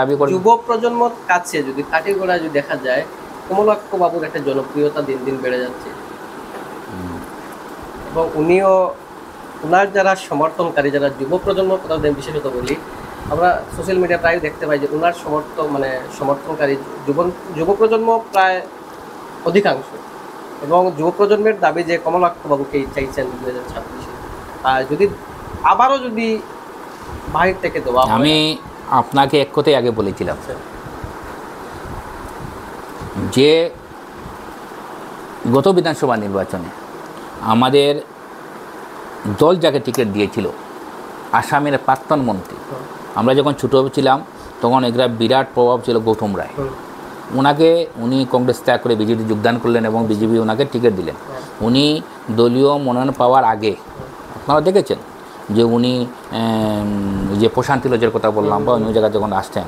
দাবি করবে। যুব প্রজন্মর কাছে যদি কাঠিগড়া যদি দেখা যায়, কমলাক্ষ বাবুর একটা জনপ্রিয়তা দিন দিন বেড়ে যাচ্ছে, এবং উনিও ওনার যারা সমর্থনকারী, যারা যুব প্রজন্মের কথা বিশেষত বলি, আমরা সোশ্যাল মিডিয়া প্রায় দেখতে পাই যে ওনার সমর্থনকারী যুব প্রজন্ম প্রায় অধিকাংশ, এবং যুব প্রজন্মের দাবি যে কমলাক্ষ বাবুকে চাইছেন 2026। আর যদি আবারও যদি বাহির থেকে দেওয়া, আমি আপনাকে এক কথাই আগে বলেছিলাম যে গত বিধানসভা নির্বাচনে আমাদের দল যাকে টিকিট দিয়েছিল, আসামের প্রাক্তন মন্ত্রী, আমরা যখন ছোটো ছিলাম তখন এগুলা বিরাট প্রভাব ছিল গৌতম রায়। উনি কংগ্রেস ত্যাগ করে বিজেপি যোগদান করলেন এবং বিজেপি ওনাকে টিকিট দিলেন। উনি দলীয় মনোনয়ন পাওয়ার আগে আপনারা দেখেছেন যে উনি যে প্রশান্তি লজের কথা বললাম বা অন্য জায়গায় যখন আসছেন,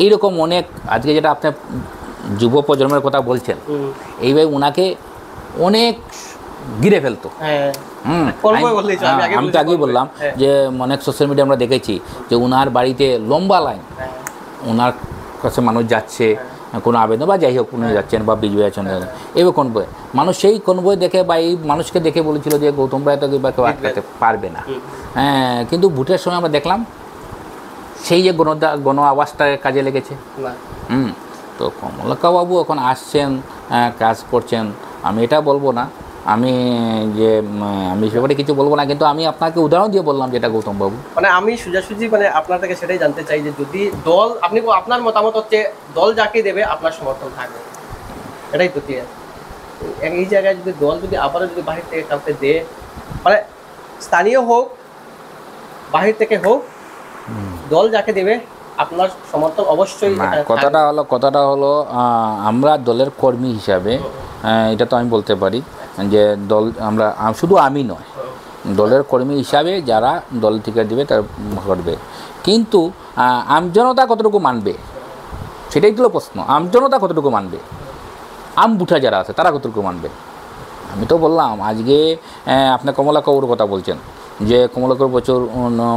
এইরকম অনেক, আজকে যেটা আপনি যুব প্রজন্মের কথা বলছেন, এইভাবে ওনাকে অনেক ঘিরে ফেলতো। আমি তো আগেই বললাম যে অনেক সোশ্যাল মিডিয়া আমরা দেখেছি যে ওনার বাড়িতে লম্বা লাইন, ওনার কাছে মানুষ যাচ্ছে কোনো আবেদন বা যাই হোক উনি যাচ্ছেন বা বিজয় আছেন, এইভাবে কনভয় মানুষ সেই কনভয় দেখে বা এই মানুষকে দেখে বলেছিল যে গৌতম রায় তো কেউ আটকাতে পারবে না। হ্যাঁ, কিন্তু ভোটের সময় আমরা দেখলাম সেই যে গণ আবাসটা কাজে লেগেছে। তো কমলাক্ষ বাবু এখন আসছেন, কাজ করছেন, আমি এটা বলবো না, আমি সেবারে কিছু বলবো না, কিন্তু আমি আপনাকে উদাহরণ দিয়ে বললাম যেটা গৌতম বাবু, মানে আমি সোজাসুজি আপনার থেকে সেটাই জানতে চাই যে যদি দল, আপনার মতামত হচ্ছে দল যাকে দেবে আপনার সমর্থন থাকবে, এটাই তো ক্লিয়ার। এই জায়গায় যদি দল যদি আবারও যদি বাহির থেকে কাউকে দেয়, মানে স্থানীয় হোক বাহির থেকে হোক, দল যাকে দেবে আপনার সমর্থন অবশ্যই। কথাটা হলো আমরা দলের কর্মী হিসাবে এটা তো আমি বলতে পারি যে দল, শুধু আমি নয়, দলের কর্মী হিসাবে যারা দল থেকে দেবে তার করবে, কিন্তু আমজনতা কতটুকু মানবে সেটাই তো প্রশ্ন। আমজনতা কতটুকু মানবে, বুঠা যারা আছে তারা কতটুকু মানবে। আমি তো বললাম আজকে আপনি কমলাক্ষ কথা বলছেন যে কমলাক্ষ প্রচুর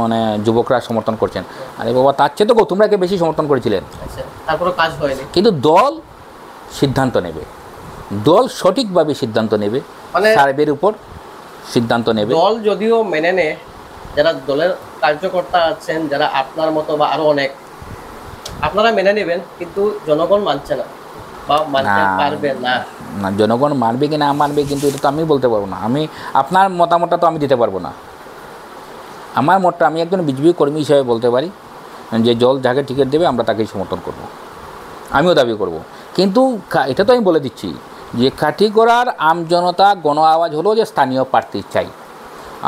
মানে যুবকরা সমর্থন করছেন, আরে বাবা তার চেয়ে তো গৌতম রায়কে বেশি সমর্থন করেছিলেন, তারপরে কাজ হয়নি। কিন্তু দল সিদ্ধান্ত নেবে, দল সঠিকভাবে সিদ্ধান্ত নেবে, সার্ভের উপর সিদ্ধান্ত নেবে। দল যদিও মেনে নেয়, যারা দলের কার্যকর্তা আছেন, যারা আপনার মতো বা আরো অনেক, আপনারা মেনে নেবেন, কিন্তু জনগণ মানছে না বা মানতে পারবে না। জনগণ মানবে কি না মানবে কিন্তু এটা তো আমি বলতে পারবো না। আমি আপনার মতামতটা তো আমি দিতে পারবো না। আমার মতটা আমি একজন বিজেপি কর্মী হিসেবে বলতে পারি যে দল যাকে টিকিট দেবে আমরা তাকেই সমর্থন করব, আমিও দাবি করব। কিন্তু এটা তো আমি বলে দিচ্ছি যে কাঠিগড়ার আমজনতা গণ আওয়াজ হলো যে স্থানীয় প্রার্থী চাই।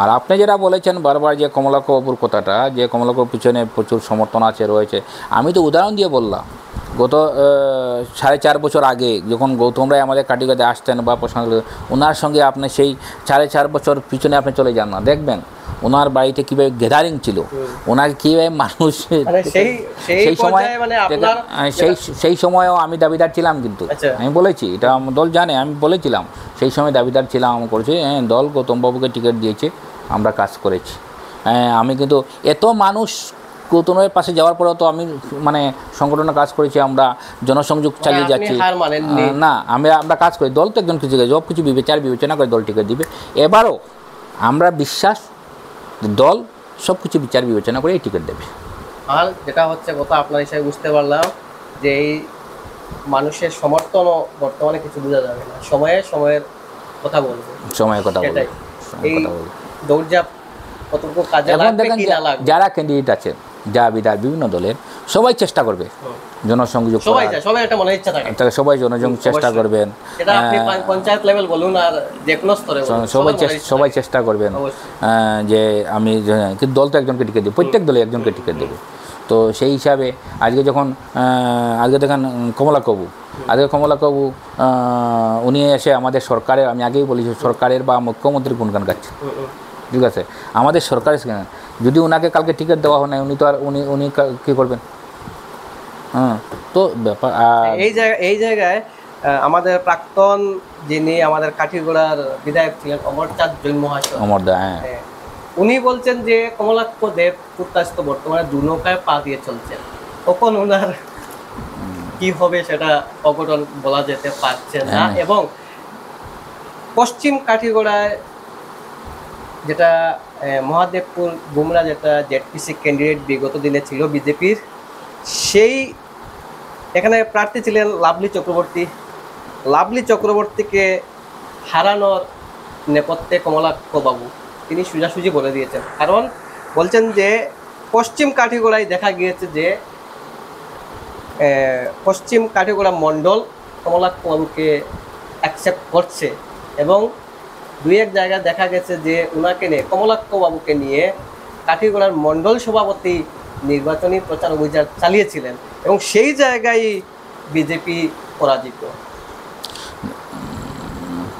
আর আপনি যেটা বলেছেন বারবার যে কমলাক্ষ বাবুর কথাটা, যে কমলাক্ষর পিছনে প্রচুর সমর্থন আছে রয়েছে, আমি তো উদাহরণ দিয়ে বললাম গত 4.5 বছর আগে যখন গৌতম রায় আমাদের কাঠিগড়াতে আসতেন বা প্রশান্ত, ওনার সঙ্গে আপনি সেই 4.5 বছর পিছনে আপনি চলে যান না, দেখবেন ওনার বাড়িতে কীভাবে গ্যাদারিং ছিল, ওনাকে কীভাবে মানুষ সেই সময়ও আমি দাবিদার ছিলাম, কিন্তু আমি বলেছি এটা আমার দল জানে, আমি বলেছিলাম সেই সময় দাবিদার ছিলাম, আমি করেছি দল গৌতমবাবুকে টিকিট দিয়েছে, আমরা কাজ করেছি। আমি কিন্তু এত মানুষ গৌতমের পাশে যাওয়ার পরেও তো আমি সংগঠনের কাজ করেছি, আমরা জনসংযোগ চালিয়ে যাচ্ছি না, আমরা কাজ করি। দল তো একজন কিছু সব কিছু বিবেচনা করে দল টিকিট দিবে। এবারও আমরা বিশ্বাস দল সব কিছু বিবেচনা করে এই টিকিট দেবে। আর যেটা হচ্ছে কথা আপনার হিসাবে বুঝতে পারলাম যে এই মানুষের সমর্থনও বর্তমানে কিছু বোঝা যাবে না, সময়ের কথা বলবো, সময়ের কথা বলবো। এই দৌড়ঝাঁপ কতটুকু কাজে লাগবে কি না লাগবে, যারা ক্যান্ডিডেট আছেন দাবিদার বিভিন্ন দলের সবাই চেষ্টা করবে জনসংযোগ, সবাই একটা মনে ইচ্ছা থাকে, সবাই জনসংযোগ চেষ্টা করবেন, এটা আপনি পঞ্চায়েত লেভেল বলুন আর যে কোনো স্তরে সবাই চেষ্টা করবেন যে আমি, কিন্তু দল তো একজনকে টিকিট দেবে, প্রত্যেক দলে একজনকে টিকিট দেবে। তো তো সেই হিসাবে আজকে যখন আজকে দেখেন কমলা কবু, আজকে কমলা কবু উনি এসে আমাদের সরকারের, আমি আগেই বলেছি সরকারের বা মুখ্যমন্ত্রীর গুণগান গাচ্ছে, ঠিক আছে। আমাদের সরকারের যদি ওনাকে কালকে টিকিট দেওয়া হয় না, উনি তো আর উনি কী করবেন? হ্যাঁ, তো ব্যাপার এই জায়গায় আমাদের প্রাক্তন যিনি আমাদের কাঠিগোড়ার বিধায়ক ছিলেন অমরচাঁদ জৈন মহাশয়, অমরদা, হ্যাঁ, উনি বলছেন যে কমলাক্ষ দেব পুত্রাস্ত বর্তমানে দু নৌকায় পা দিয়ে চলছেন, তখন ওনার কি হবে সেটা অঘটন বলা যেতে পারছে না। এবং পশ্চিম কাঠিগোড়ায় যেটা মহাদেবপুর গুমরা যেটা জেডপিসি ক্যান্ডিডেট বিগত দিনে ছিল বিজেপির, সেই এখানে প্রার্থী ছিলেন লাভলি চক্রবর্তী। লাভলি চক্রবর্তীকে হারানোর নেপথ্যে কমলাক্ষ বাবু তিনি সোজাসুজি বলে দিয়েছেন, কারণ বলছেন যে পশ্চিম কাঠিগোড়ায় দেখা গিয়েছে যে পশ্চিম কাঠিগোড়া মণ্ডল কমলাক্ষ বাবুকে অ্যাকসেপ্ট করছে, এবং দুই এক জায়গায় দেখা গেছে যে ওনাকে নিয়ে কমলাক্ষ বাবুকে নিয়ে কাঠিগোড়ার মণ্ডল সভাপতি নির্বাচনী প্রচার অভিযান চালিয়েছিলেন, এবং সেই জায়গায় বিজেপি পরাজিত।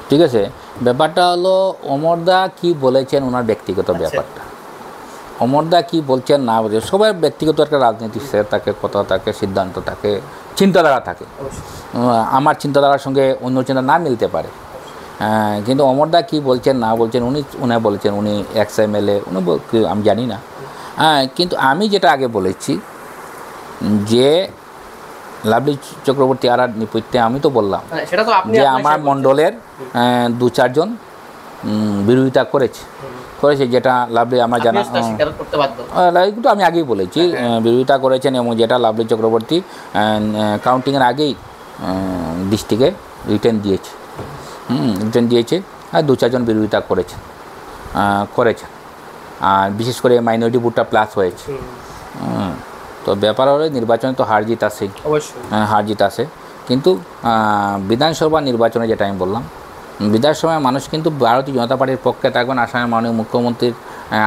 ঠিক আছে, ব্যাপারটা হলো অমরদা কি বলেছেন ওনার ব্যক্তিগত ব্যাপারটা, অমরদা কি বলছেন না বলছেন সবাই ব্যক্তিগত একটা রাজনীতি, সে তাকে কথা থাকে, সিদ্ধান্ত থাকে, চিন্তাধারা থাকে। আমার চিন্তাধারার সঙ্গে অন্য চিন্তা না মিলতে পারে, কিন্তু অমরদা কি বলছেন না বলছেন উনি বলেছেন উনি এক্স MLA, উনি আমি জানি না। কিন্তু আমি যেটা আগে বলেছি যে লাভলি চক্রবর্তী আর নিপত্যে আমি তো বললাম যে আমার মণ্ডলের 2-4 জন বিরোধিতা করেছে, যেটা লাভলি আমার জানা, কিন্তু আমি আগেই বলেছি বিরোধিতা করেছেন, এবং যেটা লাভলি চক্রবর্তী কাউন্টিংয়ের আগেই ডিস্ট্রিক্টে রিটার্ন দিয়েছে, আর 2-4 জন বিরোধিতা করেছে, আর বিশেষ করে মাইনরিটি ভোটটা প্লাস হয়েছে। তো ব্যাপার হলে নির্বাচনে তো হার জিত আসে, হার জিত আসে, কিন্তু বিধানসভা নির্বাচনে যেটা আমি বললাম, বিধানসভায় মানুষ কিন্তু ভারতীয় জনতা পার্টির পক্ষে থাকবেন। আসামের মাননীয় মুখ্যমন্ত্রীর,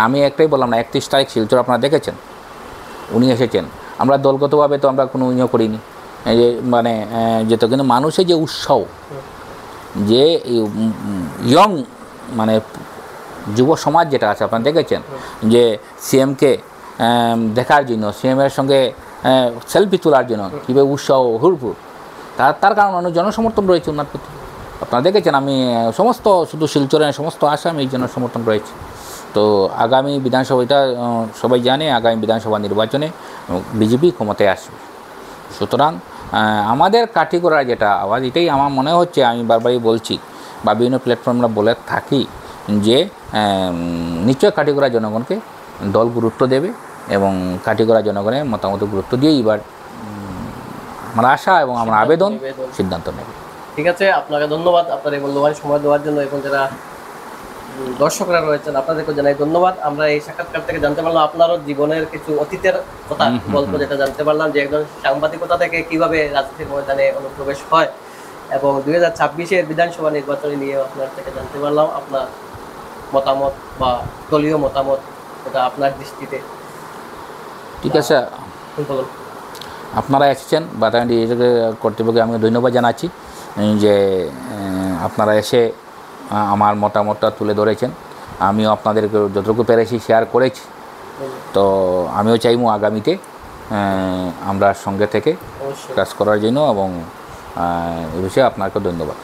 আমি একটাই বললাম না, 31 তারিখ শিলচর আপনারা দেখেছেন, উনি এসেছেন, আমরা দলগতভাবে তো আমরা কোনো ইয়ে করিনি, যে মানে যেত, কিন্তু মানুষের যে উৎসাহ, যে ইয়ং মানে যুব সমাজ যেটা আছে আপনারা দেখেছেন, যে সিএমকে দেখার জন্য, সিএমের সঙ্গে সেলফি তোলার জন্য কীভাবে উৎসাহ হুড়ফুর, তার কারণ অনেক জনসমর্থন রয়েছে ওনার প্রতি, আপনারা দেখেছেন। আমি সমস্ত শুধু শিলচরের সমস্ত আসামে এই জনসমর্থন রয়েছে। তো আগামী বিধানসভা, এটা সবাই জানে, আগামী বিধানসভা নির্বাচনে বিজেপি ক্ষমতায় আসবে। সুতরাং আমাদের কাঠিগোড়া যেটা আওয়াজ, এটাই আমার মনে হচ্ছে, আমি বারবারই বলছি বা বিভিন্ন প্ল্যাটফর্মরা বলে থাকি যে নিশ্চয় কাঠিগোড়া জনগণকে দল গুরুত্ব দেবে, এবং কাঠিগোড়া জনগণের মতামত গুরুত্ব দিয়ে এবার আমার আশা এবং আমার আবেদন সিদ্ধান্ত নেবে। ঠিক আছে, আপনাকে ধন্যবাদ আপনার এই মূল্যবান সময় দেওয়ার জন্য, এবং যারা দর্শকরা রয়েছেন আপনাদেরকে জানাই ধন্যবাদ। আমরা এই সাক্ষাৎকার থেকে জানতে পারলাম আপনারও জীবনের কিছু অতীতের কথা, গল্প যেটা জানতে পারলাম, যে একজন সাংবাদিকতা থেকে কিভাবে রাজনীতির ময়দানে অনুপ্রবেশ হয়, এবং 2026-এর বিধানসভা নির্বাচনী নিয়ে আপনার থেকে জানতে পারলাম আপনার মতামত বা দলীয় মতামত, এটা আপনার দৃষ্টিতে। ঠিক আছে, আপনারা এসেছেন বাতায়ন কর্তৃপক্ষকে আমি ধন্যবাদ জানাচ্ছি যে আপনারা এসে আমার মতামতটা তুলে ধরেছেন, আমিও আপনাদেরকে যতটুকু পেরেছি শেয়ার করেছি। তো আমিও চাইবো আগামীতে আমরা সঙ্গে থেকে কাজ করার জন্য, এবং এ বিষয়ে আপনাকে ধন্যবাদ।